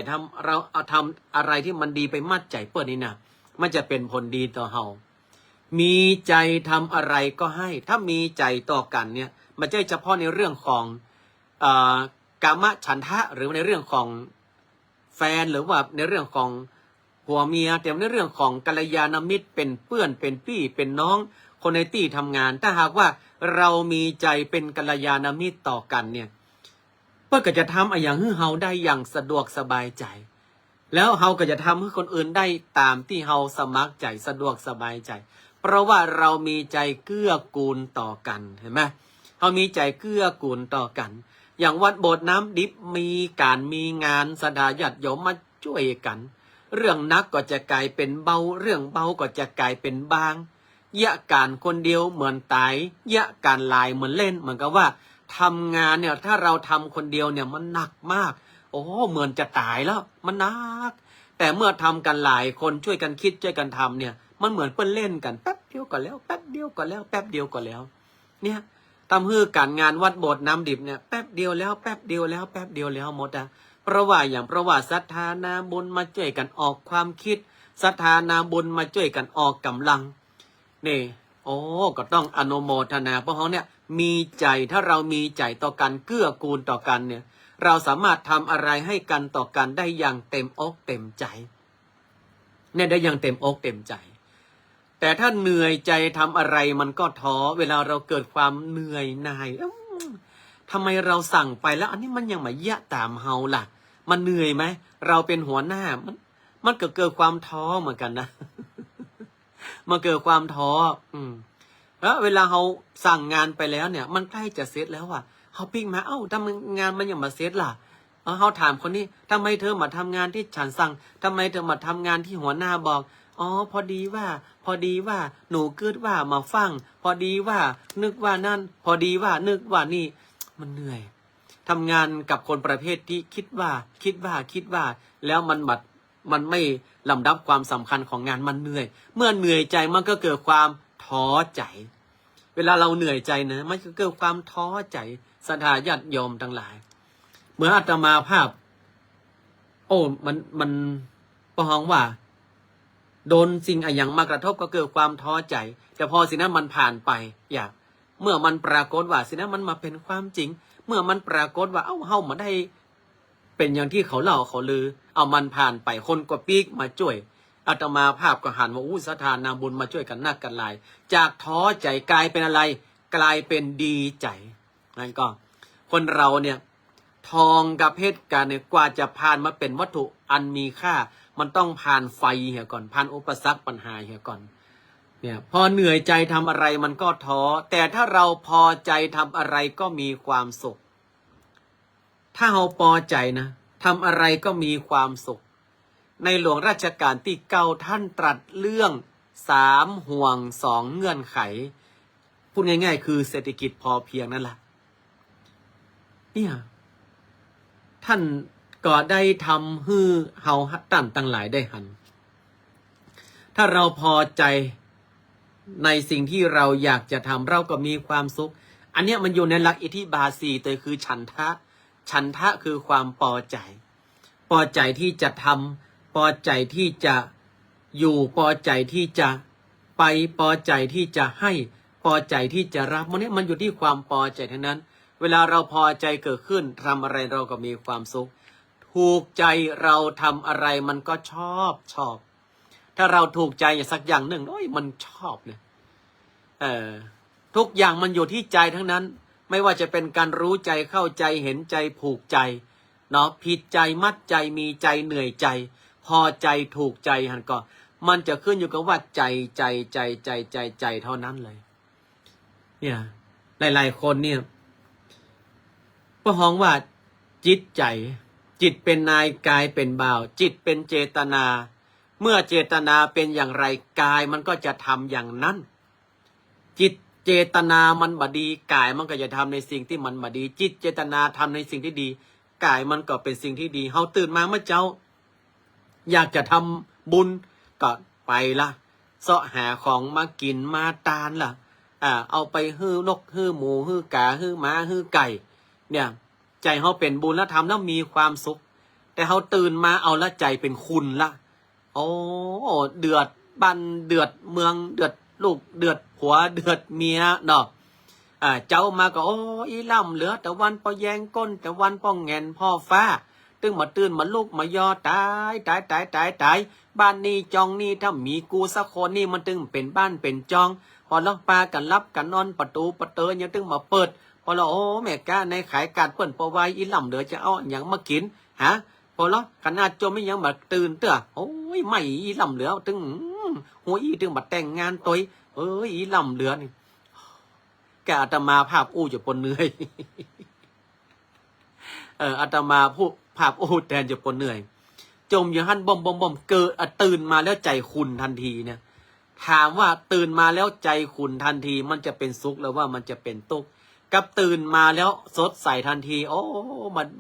เราเอาทำอะไรที่มันดีไปมัดใจเปิ้นนี่นะมันจะเป็นผลดีต่อเฮามีใจทำอะไรก็ให้ถ้ามีใจต่อกันเนี่ยมันจะเฉพาะในเรื่องของกามฉันทะหรือในเรื่องของแฟนหรือว่าในเรื่องของผัวเมียแต่ในเรื่องของกัลยาณมิตรเป็นเพื่อนเป็นพี่เป็นน้องคนในที่ทำงานถ้าหากว่าเรามีใจเป็นกัลยาณมิตรต่อกันเนี่ยเพื่อก็จะทำอย่างให้เฮาได้อย่างสะดวกสบายใจแล้วเฮาก็จะทำให้คนอื่นได้ตามที่เฮาสมัครใจสะดวกสบายใจเพราะว่าเรามีใจเกื้อกูลต่อกันเห็นไหมเฮามีใจเกื้อกูลต่อกันอย่างวัดโบสถ์น้ำดิบมีการมีงานสดาญาติโยมมาช่วยกันเรื่องนักก็จะกลายเป็นเบาเรื่องเบาก็จะกลายเป็นบางยะการคนเดียวเหมือนตายยะการลายเหมือนเล่นเหมือนกับว่าทำงานเนี่ยถ้าเราทำคนเดียวเนี่ยมันหนักมากเหมือนจะตายแล้วมันหนักแต่เมื่อทำกันหลายคนช่วยกันคิดช่วยกันทำเนี่ยมันเหมือนเปิ้นเล่นกันแป๊บ เดียวก็แล้วแป๊บเดียวก็แล้วแป๊บเดียวก็แล้วเนี่ยทำให้การงานวัดโบสถ์น้ำดิบเนี่ยแป๊บเดียวแล้วแป๊บเดียวแล้วแป๊บเดียวแล้วหมดอ่ะเพราะว่าอย่างเพราะว่าศรัทธานาบุญมาช่วยกันออกความคิดศรัทธานาบุญมาช่วยกันออกกำลังนี่โอ้ก็ต้องอนุโมทนาเพราะเขาเนี่ยมีใจถ้าเรามีใจต่อกันเกื้อกูลต่อกันเนี่ยเราสามารถทำอะไรให้กันต่อกันได้อย่างเต็มอกเต็มใจเนี่ยได้อย่างเต็มอกเต็มใจแต่ถ้าเหนื่อยใจทำอะไรมันก็ท้อเวลาเราเกิดความเหนื่อยหน่ายทำไมเราสั่งไปแล้วอันนี้มันยังมาแย่ตามเฮาล่ะมันเหนื่อยไหมเราเป็นหัวหน้ามันเกิดความท้อเหมือนกันนะ มันเกิดความท้อแล้วเวลาเขาสั่งงานไปแล้วเนี่ยมันใกล้จะเสร็จแล้วอ่ะเขาปิ้งมาทำงานมันยังมาเสร็จล่ะเขาถามคนนี้ทำไมเธอมาทำงานที่ฉันสั่งทำไมเธอมาทำงานที่หัวหน้าบอกพอดีว่าหนูคิดว่ามาฟังพอดีว่านึกว่านั่นพอดีว่านึกว่านี่มันเหนื่อยทำงานกับคนประเภทที่คิดว่าแล้วมันไม่ลำดับความสำคัญของงานมันเหนื่อยเมื่อเหนื่อยใจมันก็เกิดความท้อใจเวลาเราเหนื่อยใจนะมันก็เกิดความท้อใจศรัทธาญาติโยมทั้งหลายเหมือนอาตมาภาพมันประหองว่าโดนสิ่งอย่างมากระทบก็เกิดความท้อใจแต่พอสิ่งนั้นมันผ่านไปเมื่อมันปรากฏว่าสิ่งนั้นมันมาเป็นความจริงเมื่อมันปรากฏว่าเฮามาได้เป็นอย่างที่เขาเล่าเขาลือเอามันผ่านไปคนก็ปีกมาช่วยอาตมาภาพก็หันว่าศรัทธานาบุญมาช่วยกันนักกันหลายจากท้อใจกลายเป็นอะไรกลายเป็นดีใจนั่นก็คนเราเนี่ยทองกับเพชรกันเนี่ยกว่าจะผ่านมาเป็นวัตถุอันมีค่ามันต้องผ่านไฟเหี่ยก่อนผ่านอุปสรรคปัญหาเหี่ยก่อนเนี่ยพอเหนื่อยใจทำอะไรมันก็ท้อแต่ถ้าเราพอใจทำอะไรก็มีความสุขถ้าเราพอใจนะทำอะไรก็มีความสุขในหลวงรัชกาลที่9ท่านตรัสเรื่อง3ห่วง2เงื่อนไขพูดง่ายๆคือเศรษฐกิจพอเพียงนั่นแหละเนี่ยท่านก็ได้ทำให้เฮาตั้นตั้งหลายได้หันถ้าเราพอใจในสิ่งที่เราอยากจะทำเราก็มีความสุขอันนี้มันอยู่ในหลักอิทธิบาท4ตัวคือฉันทะคือความพอใจที่จะทำพอใจที่จะอยู่พอใจที่จะไปพอใจที่จะให้พอใจที่จะรับมันอยู่ที่ความพอใจทั้งนั้นเวลาเราพอใจเกิดขึ้นทำอะไรเราก็มีความสุขถูกใจเราทำอะไรมันก็ชอบถ้าเราถูกใจสักอย่างหนึ่งมันชอบเนี่ยทุกอย่างมันอยู่ที่ใจทั้งนั้นไม่ว่าจะเป็นการรู้ใจเข้าใจเห็นใจผูกใจเนาะผิดใจมัดใจมีใจเหนื่อยใจพอใจถูกใจหันก็มันจะขึ้นอยู่กับว่าใจเท่านั้นเลยเนี่ยหลายๆคนเนี่ยก็ฮ้องว่าจิตเป็นนายกายเป็นบ่าวจิตเป็นเจตนาเมื่อเจตนาเป็นอย่างไรกายมันก็จะทำอย่างนั้นจิตเจตนามันบดีกายมันก็จะทำในสิ่งที่มันบดีจิตเจตนาทำในสิ่งที่ดีกายมันก็เป็นสิ่งที่ดีเฮาตื่นมาเมื่อเจ้าอยากจะทำบุญก็ไปละเสาะหาของมากินมาตานล่ะเอาไปฮื้อนกฮื้อหมูฮื้อกาฮื้อม้าฮื้อไก่เนี่ยใจเขาเป็นบุญแล้วทำแล้วมีความสุขแต่เขาตื่นมาเอาละใจเป็นคุณละเดือดบ้านเดือดเมืองเดือดลูกเดือดผัวเดือดเมียเนาะเจ้ามาก็อีล่ำเหลือแต่วันพอแยงก้นแต่วันพอแงนพ่อฟ้าตึงมาตื่นมาลูกมายอตายบ้านนี้จองนี่ถ้ามีกูสักคนนี่มันตึงเป็นบ้านเป็นจองพอล็อกปลากันรับกันนอนประตูยังตึงมาเปิดพอเราแม่ก้าในขายการเปิ้นปอไว้อีล่ำเหลือจะเอาอย่างมากินพอแล้วขนาดจมไม่ยังมาตื่นเต้อไม่อีล่ำเหลือตึงหัวอีตึงมาแต่งงานตัวอีล่ำเหลือนี่แกอาตมาภาพอู้อยู่ปนเหนื่อยอาตมาผู้ภาพอู้แทนอยู่ปนเหนื่อยจมอยู่หันบ่มเกิดตื่นมาแล้วใจคุณทันทีเนี่ยถามว่าตื่นมาแล้วใจคุณทันทีมันจะเป็นสุขหรือว่ามันจะเป็นทุกข์กับตื่นมาแล้วสดใสทันที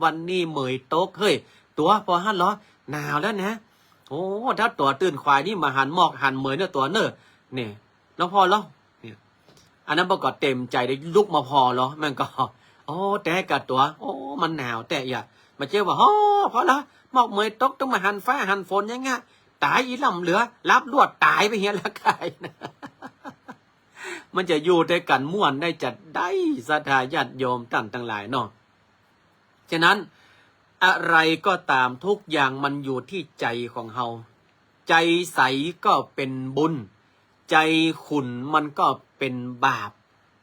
วันนี้เหมยโต๊กเฮ้ยตัวพอหันเหรอหนาวแล้วนะถ้าตัวตื่นควายนี่มาหันหมอกหันเหมยเนี่ยตัวเนี่ย แล้วพอแล้วเนี่ยอันนั้นประกอบเต็มใจได้ลุกมาพอแล้วมันก็โอ้แต่กับตัวโอ้มันหนาวแต่อย่ามาเจ้าว่าโอ้พอแล้วหมอกเมยตกต้องมาหันฟ้าหันฝนยังไงตายอีลำเหลือรับลวดตายไปเฮียละกายนะมันจะอยู่ด้วยกันม่วนได้จัดได้ศรัทธาญาติโยมท่านทั้งหลายเนาะฉะนั้นอะไรก็ตามทุกอย่างมันอยู่ที่ใจของเฮาใจใสก็เป็นบุญใจขุ่นมันก็เป็นบาป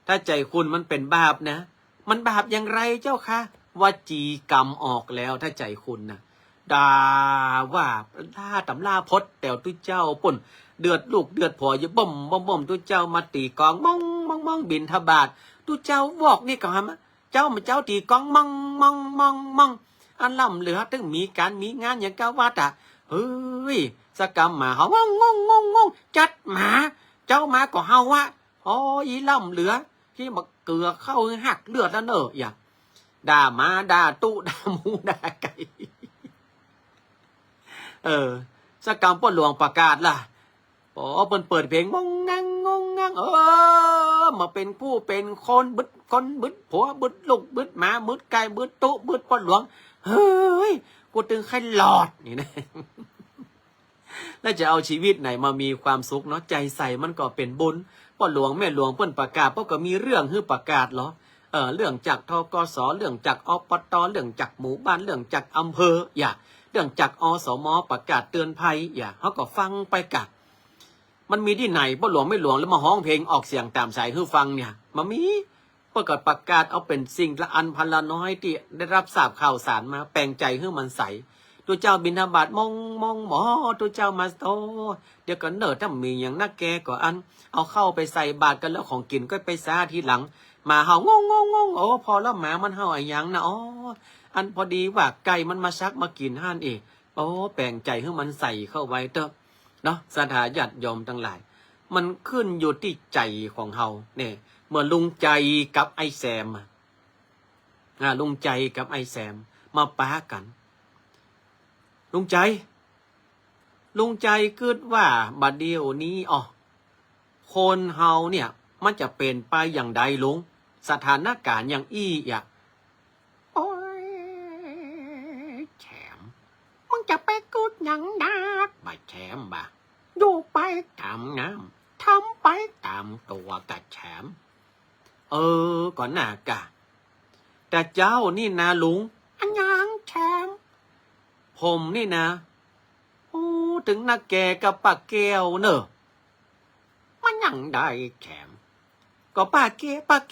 ถ้าใจขุ่นมันเป็นบาปนะมันบาปอย่างไรเจ้าคะวจีกรรมออกแล้วถ้าใจขุ่นนะด่าว่าด่าตำลาพดแต่ตุเจ้าป่นเดือดลูกเดือดผัวอย่าบ่มบ่มบ่มตุเจ้ามาตีกองมองมองมองบินทบาทตุเจ้าวอกนี่ก็ฮะเจ้ามาเจ้าตีกองมองมองมองมองอันล่ำเหลือถึงมีการมีงานอย่างก้าวว่าแต่เฮ้ยสกรรมมาเขางงงงงงจัดหมาเจ้ามาก็เฮาวะโอ้ยล่ำเหลือที่มาเกลือเข้าหักเลือดแล้วเนอะอย่าด่ามาด่าตู้ด่าหมูด่าไก่สกรรมป้นหลวงประกาศล่ะอ๋อเปิดเพลงงงงังงงงังมาเป็นผู้เป็นคนบึดคนบึดผัวบึดลูกบึดหมาบึดไก่บึดตู้บึดป้นหลวงเฮ้ยกูตึงใครหลอดนี่นะแล้วจะเอาชีวิตไหนมามีความสุขเนาะใจใส่มันก็เป็นบุญป้นหลวงแม่หลวงเปิ้นประกาศเพราะก็มีเรื่องฮือประกาศเหรอเรื่องจากทกสเรื่องจากอปตเรื่องจากหมู่บ้านเรื่องจากอำเภออย่าเรื่องจากอสมประกาศเตือนภัยอย่าเขาก็ฟังไปกะมันมีที่ไหนป้นหลวงไม่หลวงแล้วมาฮ้องเพลงออกเสียงตามสายฮือฟังเนี่ยมันมีประกาศเอาเป็นสิ่งละอันพันละน้อยที่ได้รับทราบข่าวสารมาแปลงใจให้มันใสตัวเจ้าบิณฑบาตมองมองหมอตัวเจ้ามาโตเดี๋ยวก็เนิร์ถ้ามีอย่างนักแกก็อันเอาเข้าไปใส่บาตรกันแล้วของกินก็ไปซาทีหลังมาเห่างงงงงโอ้พอแล้วหมามันเห่าอะไรยังนะอ๋ออันพอดีว่าไก่มันมาชักมากินห่านเองโอ้แปลงใจให้มันใส่เข้าไว้เถอะเนาะศรัทธาญาติโยมทั้งหลายมันขึ้นอยู่ที่ใจของเฮาเนี่ยเมื่อลุงใจกับไอ้แซมลุงใจกับไอ้แซมมาปะกันลุงใจคิดว่าบัดเดียวนี้คนเฮาเนี่ยมันจะเป็นไปอย่างใดลุงสถานการณ์อย่างอี้อ่ะโอ้ยแฉมมึงจะไปกูดอย่างนักมาแฉมบ่ะดูไปตามน้ำทำไปตามตัวกะแฉมก่อนหน้ากะแต่เจ้านี่นะลุงอันยังแฉมผมนี่นะถึงนักแกกับป้าแก้วเนอะมันยังได้แฉมก็ป้าแ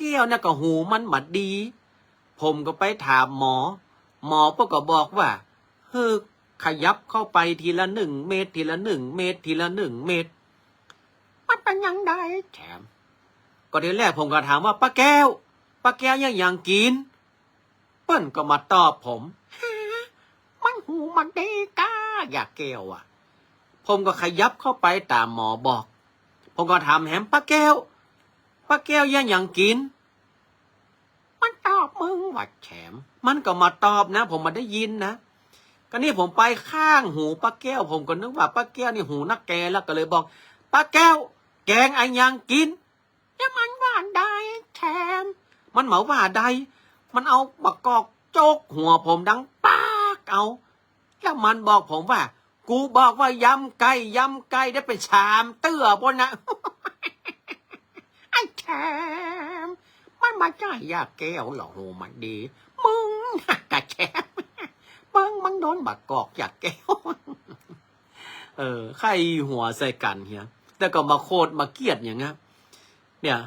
ก้วนะก็หูมันบัดดี ผมก็ไปถามหมอก็บอกว่าขยับเข้าไปทีละ1 เมตรทีละ 1 เมตรทีละ 1 เมตรมันเป็นยังได้แฉมก็ทีแรกผมก็ถามว่าป้าแก้วยังกินเปิ้นก็มาตอบผมมันหูมันดีกาอยากแก้วอ่ะผมก็ขยับเข้าไปตามหมอบอกผมก็ถามแหมป้าแก้วยังกินมันตอบมึงว่าแฉมมันก็มาตอบนะผมมาได้ยินนะก็นี่ผมไปข้างหูป้าแก้วผมก็นึกว่าป้าแก้วนี่หูนักแกแล้วก็เลยบอกป้าแก้วแกงไอ้ยังกินแล้วมันว่าได้แฉมมันเหมาว่าได้มันเอาบักกอกโจกหัวผมดังป๊ากเอาแล้วมันบอกผมว่ากูบอกว่ายำไก่ได้เป็นชามเตื้อบนนะ ไอ้แฉมมันมาจ่ายยาแก้วหรอโหมันดีมึงกะแฉมมึงโดนบักกอกยาแก้ว ใครหัวใส่กันเฮียแต่ก็มาโคตรมาเกลียดอย่างเงี้ยเนี่ย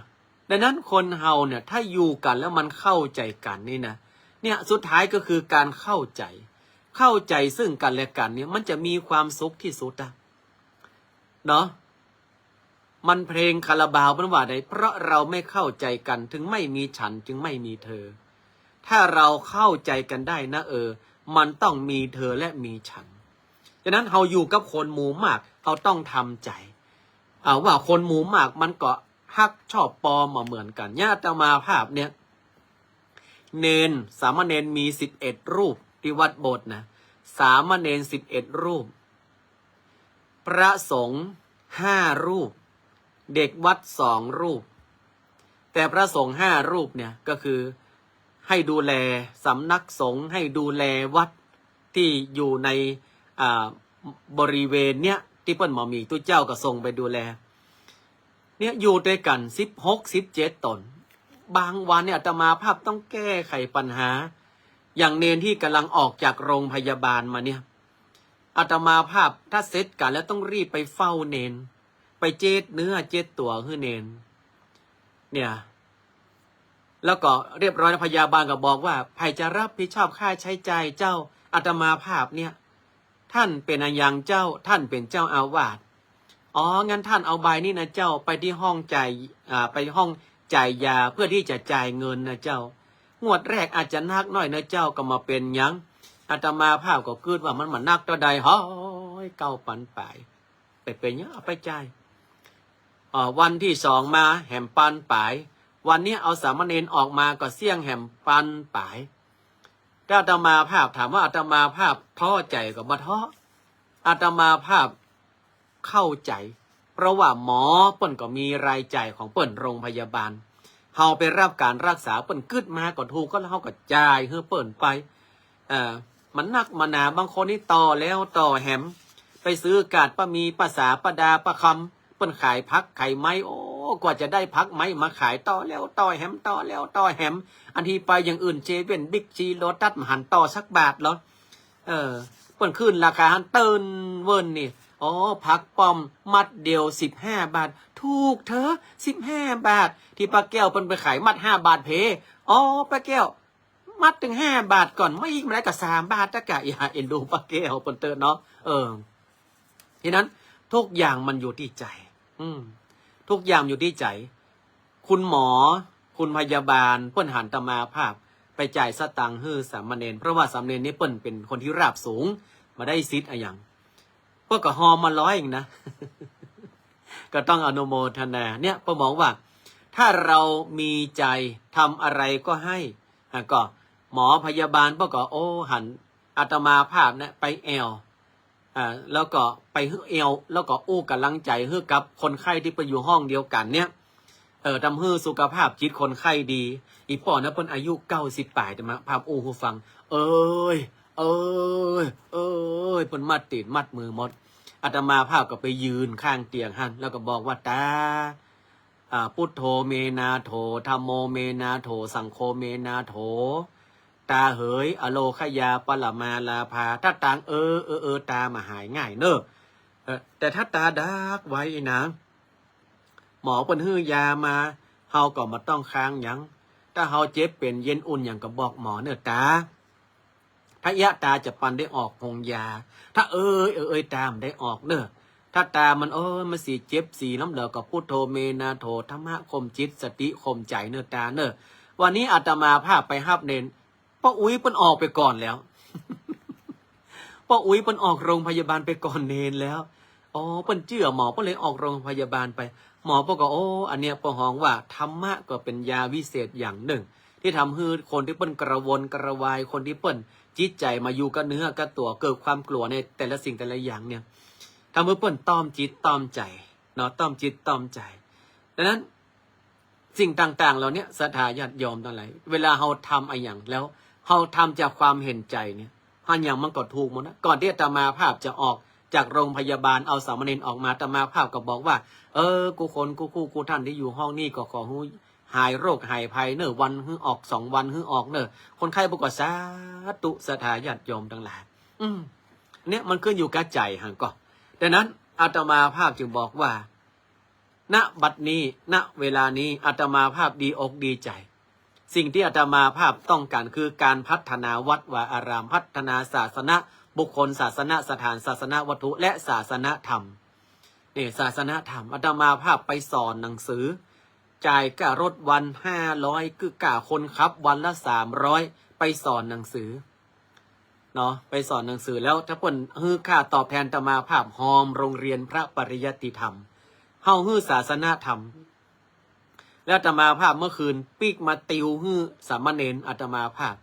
ดังนั้นคนเฮาเนี่ยถ้าอยู่กันแล้วมันเข้าใจกันนี่นะเนี่ยสุดท้ายก็คือการเข้าใจซึ่งกันและกันเนี่ยมันจะมีความสุขที่สุดอะเนาะมันเพลงคาราบาวมันว่าใดเพราะเราไม่เข้าใจกันถึงไม่มีฉันจึงไม่มีเธอถ้าเราเข้าใจกันได้นะมันต้องมีเธอและมีฉันฉะนั้นเราอยู่กับคนหมู่มากเราต้องทำใจว่าคนหมู่มากมันก็ฮักชอบปอมาเหมือนกันญาติมาภาพเนี่ยสามเณรมี11 รูปที่วัดโบสถ์นะสามเณร11 รูปพระสงฆ์5 รูป เด็กวัด2 รูปแต่พระสงฆ์5 รูปเนี่ยก็คือให้ดูแลสำนักสงฆ์ให้ดูแลวัดที่อยู่ในบริเวณเนี้ยที่เปิ้นหมอมีตู้เจ้าก็ส่งไปดูแลเนี่ยอยู่ด้วยกัน16-17 ตนบางวันเนี่ยอาตมาภาพต้องแก้ไขปัญหาอย่างเนนที่กำลังออกจากโรงพยาบาลมาเนี่ยอาตมาภาพถ้าเสร็จกันแล้วต้องรีบไปเฝ้าเนนไปเจ็ดเนื้อเจ็ดตัวคือเนนเนี่ยแล้วก็เรียบร้อยพยาบาลก็บอกว่าใครจะรับผิดชอบค่าใช้จ่ายเจ้าอาตมาภาพเนี่ยท่านเป็นอายังเจ้าท่านเป็นเจ้าอาวาสอ๋องั้นท่านเอาใบนี่นะเจ้าไปที่ห้องจ่ายไปห้องจ่ายยาเพื่อที่จะจ่ายเงินนะเจ้างวดแรกอาจจะนักน้อยนะเจ้าก็มาเป็นยังอาตมาภาพก็คิดว่ามันนักต่อใดฮ้อยเก้าปันไปเป็นเนี้ยเอาไปจ่ายวันที่2มาแหมปันไปวันนี้เอาสามเณรออกมาก็เสี่ยงแหมปันไปถ้าอาตมาภาพถามว่าอาตมาภาพท้อใจก็บ่ท้ออาตมาภาพเข้าใจเพราะว่าหมอเปิ้นก็มีรายจ่ายของเปิ้นโรงพยาบาลเฮาไปรับการรักษาเปิ้นกึดมาก็ถูกก็แล้วเฮาก็จ่ายให้เปิ้นไปมันนักมาหนาบางคนนี่ต่อแล้วต่อแหมไปซื้อกาดป้ามีป้าสาป้าดาป้าคำเปิ้นขายพักไข่ไม้โอ้กว่าจะได้พักไม้มาขายต่อแล้วต่อแหมต่อแล้วต่อแหมอันที่ไปอย่างอื่นเจเว่นบิ๊กซีโลตัสหันต่อสักบาทเหรอเปิ้นขึ้นราคาหันเติ้นเวิร์นนี่อ๋อผักปอมมัดเดียว15 บาทถูกเธอ15 บาทที่ป้าแก้วเปิ้นไปขายมัด5 บาทเพอ๋อป้าแก้วมัดถึง5 บาทก่อนไม่อีกมาได้ก็3 บาทตะกะอย่าเอ็นดูป้าแก้วเปิ้นเตือนเนาะทีนั้นทุกอย่างมันอยู่ที่ใจทุกอย่างอยู่ที่ใจคุณหมอคุณพยาบาลเปิ้นหันตมาภาพไปจ่ายสตังค์ให้สามเณรเพราะว่าสามเณรนี่เปิ้นเป็นคนที่ราบสูงมาได้ซิทอะไรอย่างเปิ้นก็หอมมา100เองนะ ก็ต้องอนุโมทนาเนี่ยเปิ้นบอกว่าถ้าเรามีใจทำอะไรก็ให้ก็หมอพยาบาลเปิ้นก็โอ้หันอาตมาภาพเนี่ยไปแอลแล้วก็ไปฮึเอวแล้วก็อู้กำลังใจฮึกับคนไข้ที่ไปอยู่ห้องเดียวกันเนี่ยทำให้สุขภาพจิตคนไข้ดีอีป่อนะเปิ้นอายุ98แต่มาภาพอู้หูฟังเอ้ยเปิ้นมัดติดมัดมือหมดอาตมาภาพก็ไปยืนข้างเตียงหั่นแล้วก็บอกว่าตาพุทโธเมนาโถธัมโมเมนาโถสังโฆเมนาโถตาเหยอโลขยาปรมาลาภาถ้าตางตามาหายง่ายเนอะแต่ถ้าตาดักไว้นะหมอเปิ้นฮื้อยามาเฮาก็มาต้องค้างหยังถ้าเฮาเจ็บเป็นเย็นอุ่นอย่างก็บอกหมอเนอะตาถ้ายะตาจะปันได้ออกหงยาถ้าตามได้ออกเนอะถ้าตามันมันสีเจ็บสีน้ำเหลือก็พุทโธเมนาโถธรรมะคมจิตสติคมใจเนอะตาเนอะวันนี้อาตมาภาพไปฮับเนนป้าอุ้ยเปิ้นออกไปก่อนแล้ว ป้าอุ้ยเปิ้นออกโรงพยาบาลไปก่อนเนนแล้วอ๋อเปิ้นเชื่อหมอเปิ้นเลยออกโรงพยาบาลไปหมอเปิ้นก็อันเนี้ยป้าหองว่าธรรมะก็เป็นยาวิเศษอย่างหนึ่งที่ทำให้คนที่เปิ้นกระวนกระวายคนที่เปิ้นจิตใจมาอยู่กับเนื้อกับตัวเกิดความกลัวในแต่ละสิ่งแต่ละอย่างเนี่ยทำให้เปิ้นต้อมจิตต้อมใจเนาะต้อมจิตต้อมใจดังนั้นสิ่งต่างๆเหล่านี้ศรัทธาญาติโยมทั้งหลายเวลาเฮาทำอะไรอย่างแล้วเฮาทำจากความเห็นใจเนี่ยหันอย่างมันก็ถูกหมดนะก่อนที่อาตมาภาพจะออกจากโรงพยาบาลเอาสามเณรออกมาอาตมาภาพก็บอกว่ากูคนกูท่านที่อยู่ห้องนี้ก็ขอให้หายโรคหายภัยเนอะวันฮึออก2 วันฮึออกเนอะคนไข้บอกว่าสาธุศรัทธาญาติโยมทั้งหลายเนี่ยมันขึ้นอยู่กับใจห่างก็ดังนั้นอาตมาภาพจึงบอกว่าณบัดนี้ณเวลานี้อาตมาภาพดีอกดีใจสิ่งที่อาตมาภาพต้องการคือการพัฒนาวัดวาอารามพัฒนาศาสนาบุคคลศาสนาสถานศาสนาวัตถุและศาสนาธรรมนี่ศาสนาธรรมอาตมาภาพไปสอนหนังสือจ่ายค่ารถวัน500คือค่าคนขับวันละ300ไปสอนหนังสือเนาะไปสอนหนังสือแล้วถ้าเพิ่นฮื้อค่าตอบแทนอาตมาภาพหอมโรงเรียนพระปริยัติธรรมเฮาฮื้อศาสนาธรรมแล้วอาตมาภาพเมื่อคืนปีกมาติวฮื้อสามเณรอาตมาภาพ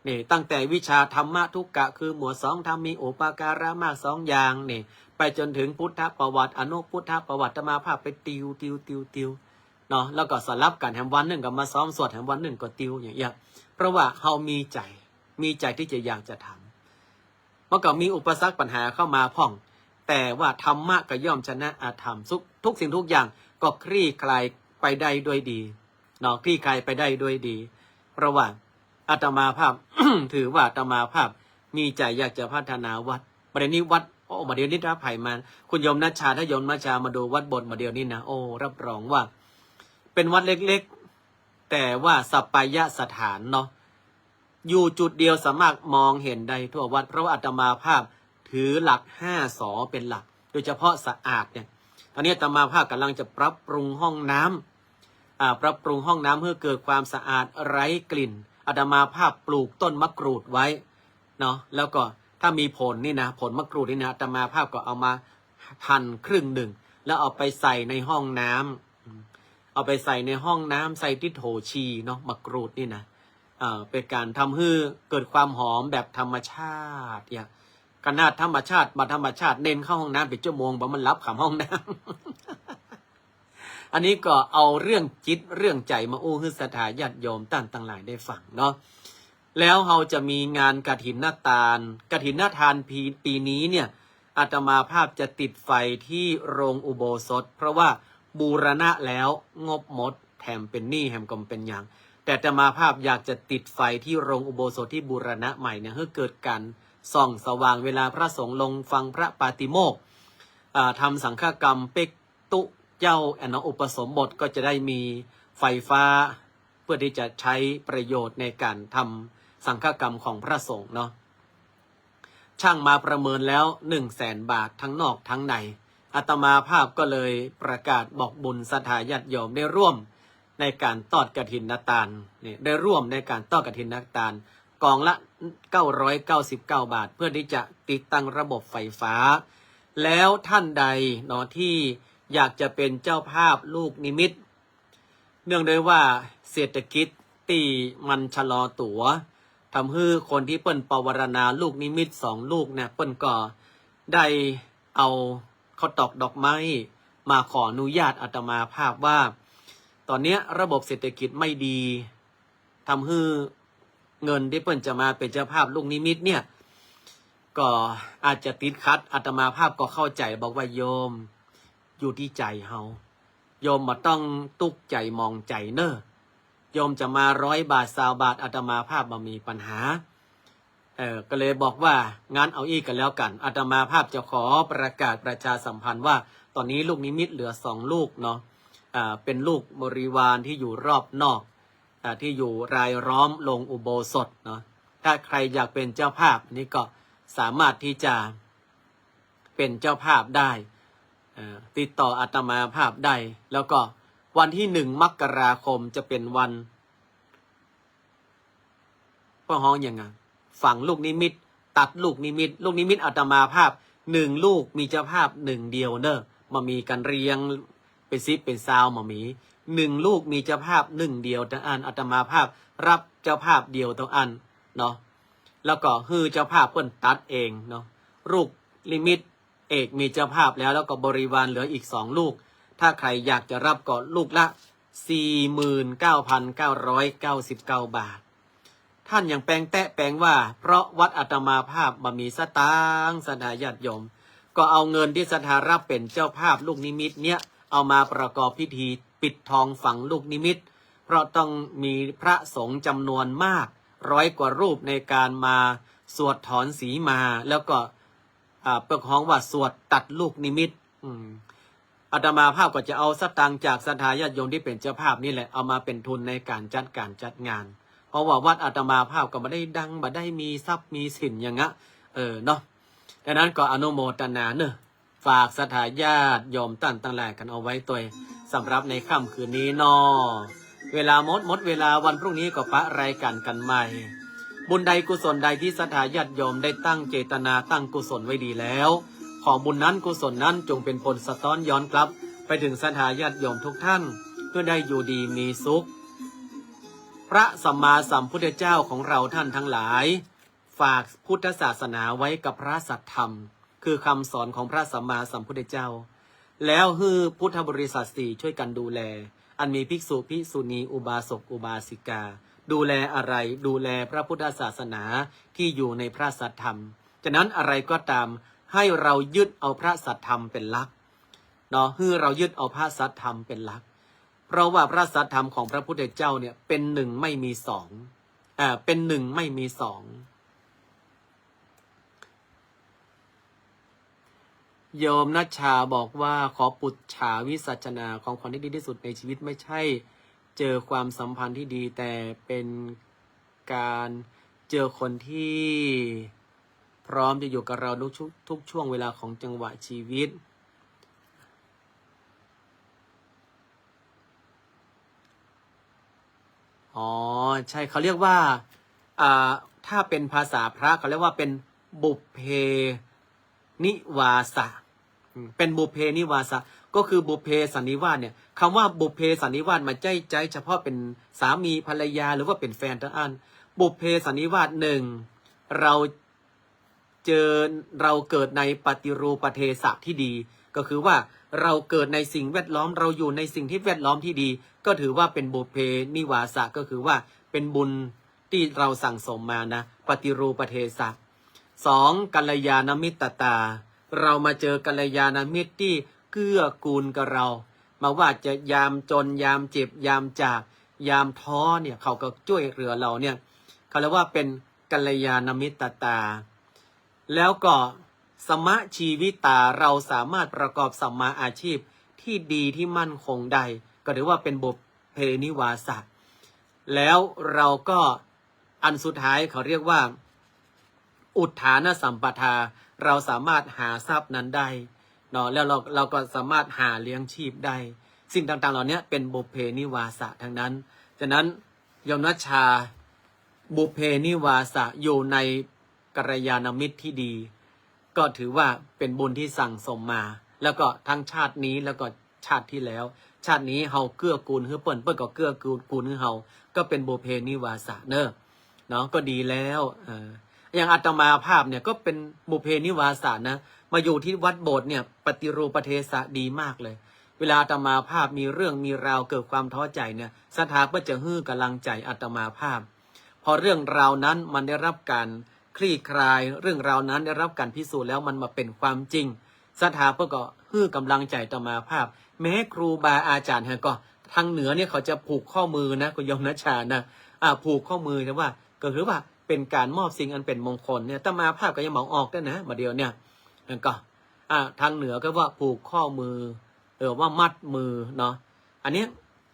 นี่ตั้งแต่วิชาธรรมะทุกกะคือหมวดสองธรรมมีอุปการะมากสองอย่างนี่ไปจนถึงพุทธประวัติอนุพุทธประวัติมาภาพไปติวเนาะแล้วก็สลับกันแถมวันหนึ่งก็มาซ้อมสวดแถมวันหนึ่งก็ติวอย่างเงี้ยเพราะว่าเฮามีใจที่จะอยากจะทำเมื่อก่อนมีอุปสรรคปัญหาเข้ามาพ่องแต่ว่าธรรมะก็ย่อมชนะอาธรรมทุกสิ่งทุกอย่างก็คลี่คลายไปได้ด้วยดีเนาะคลี่คลายไปได้ด้วยดีเพราะว่าอาตมาภาพ ถือว่าอาตมาภาพมีใจอยากจะพัฒนาวัดประเด็นนี้วัดโอ้มาเดียวนี้รับไผ่มาคุณโยมนัชชาถ้าโยมนัชชามาดูวัดบนมาเดียวนี้นะโอ้รับรองว่าเป็นวัดเล็กๆแต่ว่าสัปปายะสถานเนาะอยู่จุดเดียวสามารถมองเห็นได้ทั่ววัดเพราะว่าอาตมาภาพถือหลัก5 สเป็นหลักโดยเฉพาะสะอาดเนี่ยตอนนี้อาตมาภาพกำลังจะปรับปรุงห้องน้ำปรับปรุงห้องน้ำเพื่อเกิดความสะอาดไร้กลิ่นอาตมาภาพปลูกต้นมะกรูดไว้เนาะแล้วก็ถ้ามีผลนี่นะผลมะกรูดนี่นะอาตมาภาพก็เอามาหั่นครึ่งหนึ่งแล้วเอาไปใส่ในห้องน้ำเอาไปใส่ในห้องน้ำใส่ที่โถชีเนาะมะกรูดนี่นะเป็นการทำให้เกิดความหอมแบบธรรมชาติอย่างขนาดธรรมชาติมาธรรมชาติเน้นเข้าห้องน้ำเป็นชั่วโมงบ่มันรับขำห้องน้ำ อันนี้ก็เอาเรื่องจิตเรื่องใจมาอู้ให้ศรัทธาญาติโยมต่างหลายได้ฟังเนาะแล้วเราจะมีงานกฐินทานปีนี้เนี่ยอาตมาภาพจะติดไฟที่โรงอุโบสถเพราะว่าบูรณะแล้วงบหมดแถมเป็นหนี้แถมก็เป็นอย่างแต่อาตมาภาพอยากจะติดไฟที่โรงอุโบสถที่บูรณะใหม่เนี่ยให้เกิดการส่องสว่างเวลาพระสงฆ์ลงฟังพระปาติโมกข์ทำสังฆกรรมเปกตุเจ้าอุปสมบทก็จะได้มีไฟฟ้าเพื่อที่จะใช้ประโยชน์ในการทำสังฆกรรมของพระสงฆ์เนาะช่างมาประเมินแล้ว100,000 บาททั้งนอกทั้งในอาตมาภาพก็เลยประกาศบอกบุญศรัทธาญาติโยมได้ร่วมในการทอดกฐินทานนี่ได้ร่วมในการทอดกฐินทานกองละ999 บาทเพื่อที่จะติดตั้งระบบไฟฟ้าแล้วท่านใดเนาะที่อยากจะเป็นเจ้าภาพลูกนิมิตเนื่องด้วยว่าเศรษฐกิจที่มันชะลอตัวทำให้คนที่เปิ้นปวารณาลูกนิมิต2 ลูกเนี่ยเปิ้นก็ได้เอาข้าวตอกดอกไม้มาขออนุญาตอาตมาภาพว่าตอนนี้ระบบเศรษฐกิจไม่ดีทำให้เงินที่เปิ้นจะมาเป็นเจ้าภาพลูกนิมิตเนี่ยก็อาจจะติดขัดอาตมาภาพก็เข้าใจบอกว่าโยมอยู่ที่ใจเฮาโยมมาต้องตุกใจมองใจเนอะโยมจะมา100 บาท20 บาทอาตมาภาพมามีปัญหาก็เลยบอกว่างั้นเอาอีกกันแล้วกันอาตมาภาพจะขอประกาศประชาสัมพันธ์ว่าตอนนี้ลูกนิมิตเหลือ2 ลูกเนาะเป็นลูกบริวารที่อยู่รอบนอกที่อยู่รายล้อมลงอุโบสถเนาะถ้าใครอยากเป็นเจ้าภาพนี่ก็สามารถที่จะเป็นเจ้าภาพได้ติดต่ออาตมาภาพได้แล้วก็วันที่1 มกราคมจะเป็นวันพ่อฮ้องอย่างไงฝังลูกนิมิตตัดลูกนิมิตอาตมาภาพ1 ลูกมีเจ้าภาพ1 เดียวเนอะมามีกันเรียงเป็นซิปเป็นซาวมามี1 ลูกมีเจ้าภาพ1 เดียวแต่อันอาตมาภาพรับเจ้าภาพเดียวตัวอันเนาะแล้วก็คือเจ้าภาพเพิ่นตัดเองเนาะลูกลิมิตเอกมีเจ้าภาพแล้วก็บริวารเหลืออีก2 ลูกถ้าใครอยากจะรับก็ลูกละ 49,999 บาทท่านยังแปลงแตะแปลงว่าเพราะวัดอาตมาภาพบ่มีสตางค์ศรัทธาญาติโยมก็เอาเงินที่ศรัทธารับเป็นเจ้าภาพลูกนิมิตเนี้ยเอามาประกอบพิธีปิดทองฝังลูกนิมิตเพราะต้องมีพระสงฆ์จำนวนมาก100 กว่ารูปในการมาสวดถอนสีมาแล้วก็ประคองว่าสวดตัดลูกนิมิตอาตมาภาพก็จะเอาสตางค์จากศรัทธาญาติโยมที่เป็นเจ้าภาพนี่แหละเอามาเป็นทุนในการจัดงานเพราะว่าวัดอาตมาภาพก็ไม่ได้ดังไม่ได้มีทรัพย์มีสินอย่างเงี้ยเนาะดังนั้นก็อนุโมทนาเนอะฝากศรัทธาญาติโยมตั้งหลายกันเอาไว้ตัวสำหรับในค่ำคืนนี้เนาะเวลาหมดเวลาวันพรุ่งนี้ก็ปะรายกันใหม่บุญใดกุศลใดที่ศรัทธาญาติโยมได้ตั้งเจตนาตั้งกุศลไว้ดีแล้วขอบุญนั้นกุศลนั้นจงเป็นผลสะท้อนย้อนกลับไปถึงศรัทธาญาติโยมทุกท่านเพื่อได้อยู่ดีมีสุข พระสัมมาสัมพุทธเจ้าของเราท่านทั้งหลายฝากพุทธศาสนาไว้กับพระสัทธรรมคือคำสอนของพระสัมมาสัมพุทธเจ้าแล้วฮือพุทธบริษัทสี่ช่วยกันดูแลอันมีภิกษุภิกษุณีอุบาสกอุบาสิกาดูแลอะไรดูแลพระพุทธศาสนาที่อยู่ในพระสัทธรรมฉะนั้นอะไรก็ตามให้เรายึดเอาพระสัทธรรมเป็นหลักเนาะฮือเรายึดเอาพระสัทธรรมเป็นหลักเพราะว่าพระสัทธรรมของพระพุทธเจ้าเนี่ยเป็นหนึ่งไม่มีสองเป็นหนึ่งไม่มีสองโยมนัชชาบอกว่าขอปุจฉาวิสัชนาของคนที่ดีที่สุดในชีวิตไม่ใช่เจอความสัมพันธ์ที่ดีแต่เป็นการเจอคนที่พร้อมจะอยู่กับเราทุกช่วงเวลาของจังหวะชีวิตอ๋อใช่เขาเรียกว่าถ้าเป็นภาษาพระเขาเรียกว่าเป็นบุพเพนิวาสะเป็นบุพเพนิวาสะก็คือบุพเพสันนิวาสเนี่ยคำว่าบุพเพสันนิวาสมาใจเฉพาะเป็นสามีภรรยาหรือว่าเป็นแฟนทั้งอันบุพเพสันนิวาสหนึ่งเราเกิดในปฏิรูปเทศะที่ดีก็คือว่าเราเกิดในสิ่งแวดล้อมเราอยู่ในสิ่งที่แวดล้อมที่ดีก็ถือว่าเป็นบุพเพนิวาสะก็คือว่าเป็นบุญที่เราสั่งสมมานะปฏิรูปเทศะสองกัลยาณมิตรตาเรามาเจอกัลยาณมิตรที่เกื้อกูลกับเรามาว่าจะยามจนยามเจ็บยามจากยามท้อเนี่ยเขาก็ช่วยเหลือเราเนี่ยเขาเรียกว่าเป็นกัลยาณมิตรตาแล้วก็สมะชีวิตาเราสามารถประกอบสัมมาอาชีพที่ดีที่มั่นคงได้ก็ถือว่าเป็นบุพเพนิวาสะแล้วเราก็อันสุดท้ายเขาเรียกว่าอุทธานสัมปทาเราสามารถหาทรัพย์นั้นได้เนาะแล้วเราก็สามารถหาเลี้ยงชีพได้สิ่งต่างๆเหล่านี้เป็นบุพเพนิวาสะทั้งนั้นฉะนั้นโยมนัชชาบุพเพนิวาสะอยู่ในกัลยาณมิตรที่ดีก็ถือว่าเป็นบุญที่สั่งสมมาแล้วก็ทั้งชาตินี้แล้วก็ชาติที่แล้วชาตินี้เฮาเกื้อกูลคือเปิ้นก็เกื้อกูลคือเฮาก็เป็นบุพเพนิวาสะเนาะก็ดีแล้วอย่างอาตมาภาพเนี่ยก็เป็นบุพเพนิวาสะนะมาอยู่ที่วัดโบสถ์เนี่ยปฏิรูปเทศะดีมากเลยเวลาอาตมาภาพมีเรื่องมีราวเกิดความท้อใจเนี่ยศรัทธาก็จะฮื้อกำลังใจอาตมาภาพพอเรื่องราวนั้นมันได้รับการคลี่คลายเรื่องราวนั้นได้รับการพิสูจน์แล้วมันมาเป็นความจริงศรัทธาก็ฮื้อกำลังใจอาตมาภาพแม้ครูบาอาจารย์ก็ทางเหนือเนี่ยเขาจะผูกข้อมือนะคุณยมนัชชานะผูกข้อมือแต่ว่าก็คือว่าเป็นการมอบสิ่งอันเป็นมงคลเนี่ยอาตมาภาพก็ยังมองออกได้นะมาเดียวเนี่ยก็ทางเหนือก็ว่าผูกข้อมือว่ามัดมือเนาะอันนี้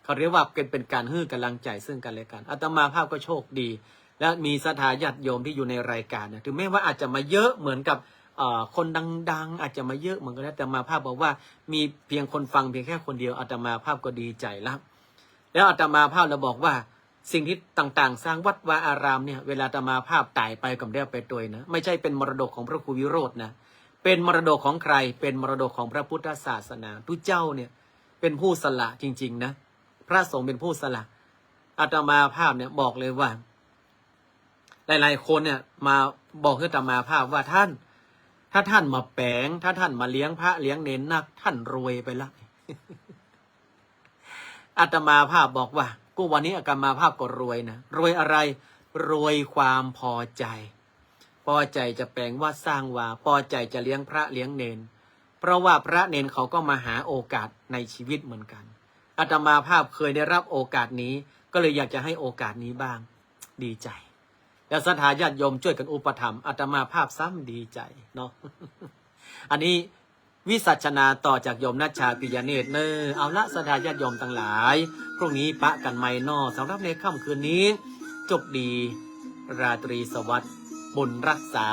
เขาเรียกว่าเป็นการฮื้อกำลังใจซึ่งกันและกันอาตมาภาพก็โชคดีและมีศรัทธาญาติโยมที่อยู่ในรายการนะถึงแม้ว่าอาจจะมาเยอะเหมือนกับคนดังๆอาจจะมาเยอะเหมือนกันแล้วแต่อาตมาภาพบอกว่ามีเพียงคนฟังเพียงแค่คนเดียวอาตมาภาพก็ดีใจแล้วอาตมาภาพเราบอกว่าสิ่งที่ต่างๆสร้างวัดวาอารามเนี่ยเวลาอาตมาภาพตายไปกับเรียกไปตัวนะไม่ใช่เป็นมรดกของพระครูวิโรจน์นะเป็นมรดกของใครเป็นมรดกของพระพุทธศาสนาทุกเจ้าเนี่ยเป็นผู้สละจริงๆนะพระสงฆ์เป็นผู้สละอาตมาภาพเนี่ยบอกเลยว่าหลายๆคนเนี่ยมาบอกให้อาตมาภาพว่าท่านถ้าท่านมาแปลงถ้าท่านมาเลี้ยงพระเลี้ยงเนรนักท่านรวยไปละ อาตมาภาพบอกว่ากูวันนี้อาตมาภาพก็รวยนะรวยอะไรรวยความพอใจพอใจจะแปลงวัดสร้างวาพอใจจะเลี้ยงพระเลี้ยงเนรเพราะว่าพระเนรเขาก็มาหาโอกาสในชีวิตเหมือนกันอาตมาภาพเคยได้รับโอกาสนี้ก็เลยอยากจะให้โอกาสนี้บ้างดีใจแล้วศรัทธาญาติโยมช่วยกันอุปถัมภ์อาตมาภาพซ้ำดีใจเนาะ อันนี้วิสัชนาต่อจากโยมนัชชาปิยเนตรเอาละศรัทธาญาติโยมทั้งหลายพรุ่งนี้ปะกันไม่นอสำหรับในค่ำคืนนี้จบดีราตรีสวัสดิ์บุญรักษา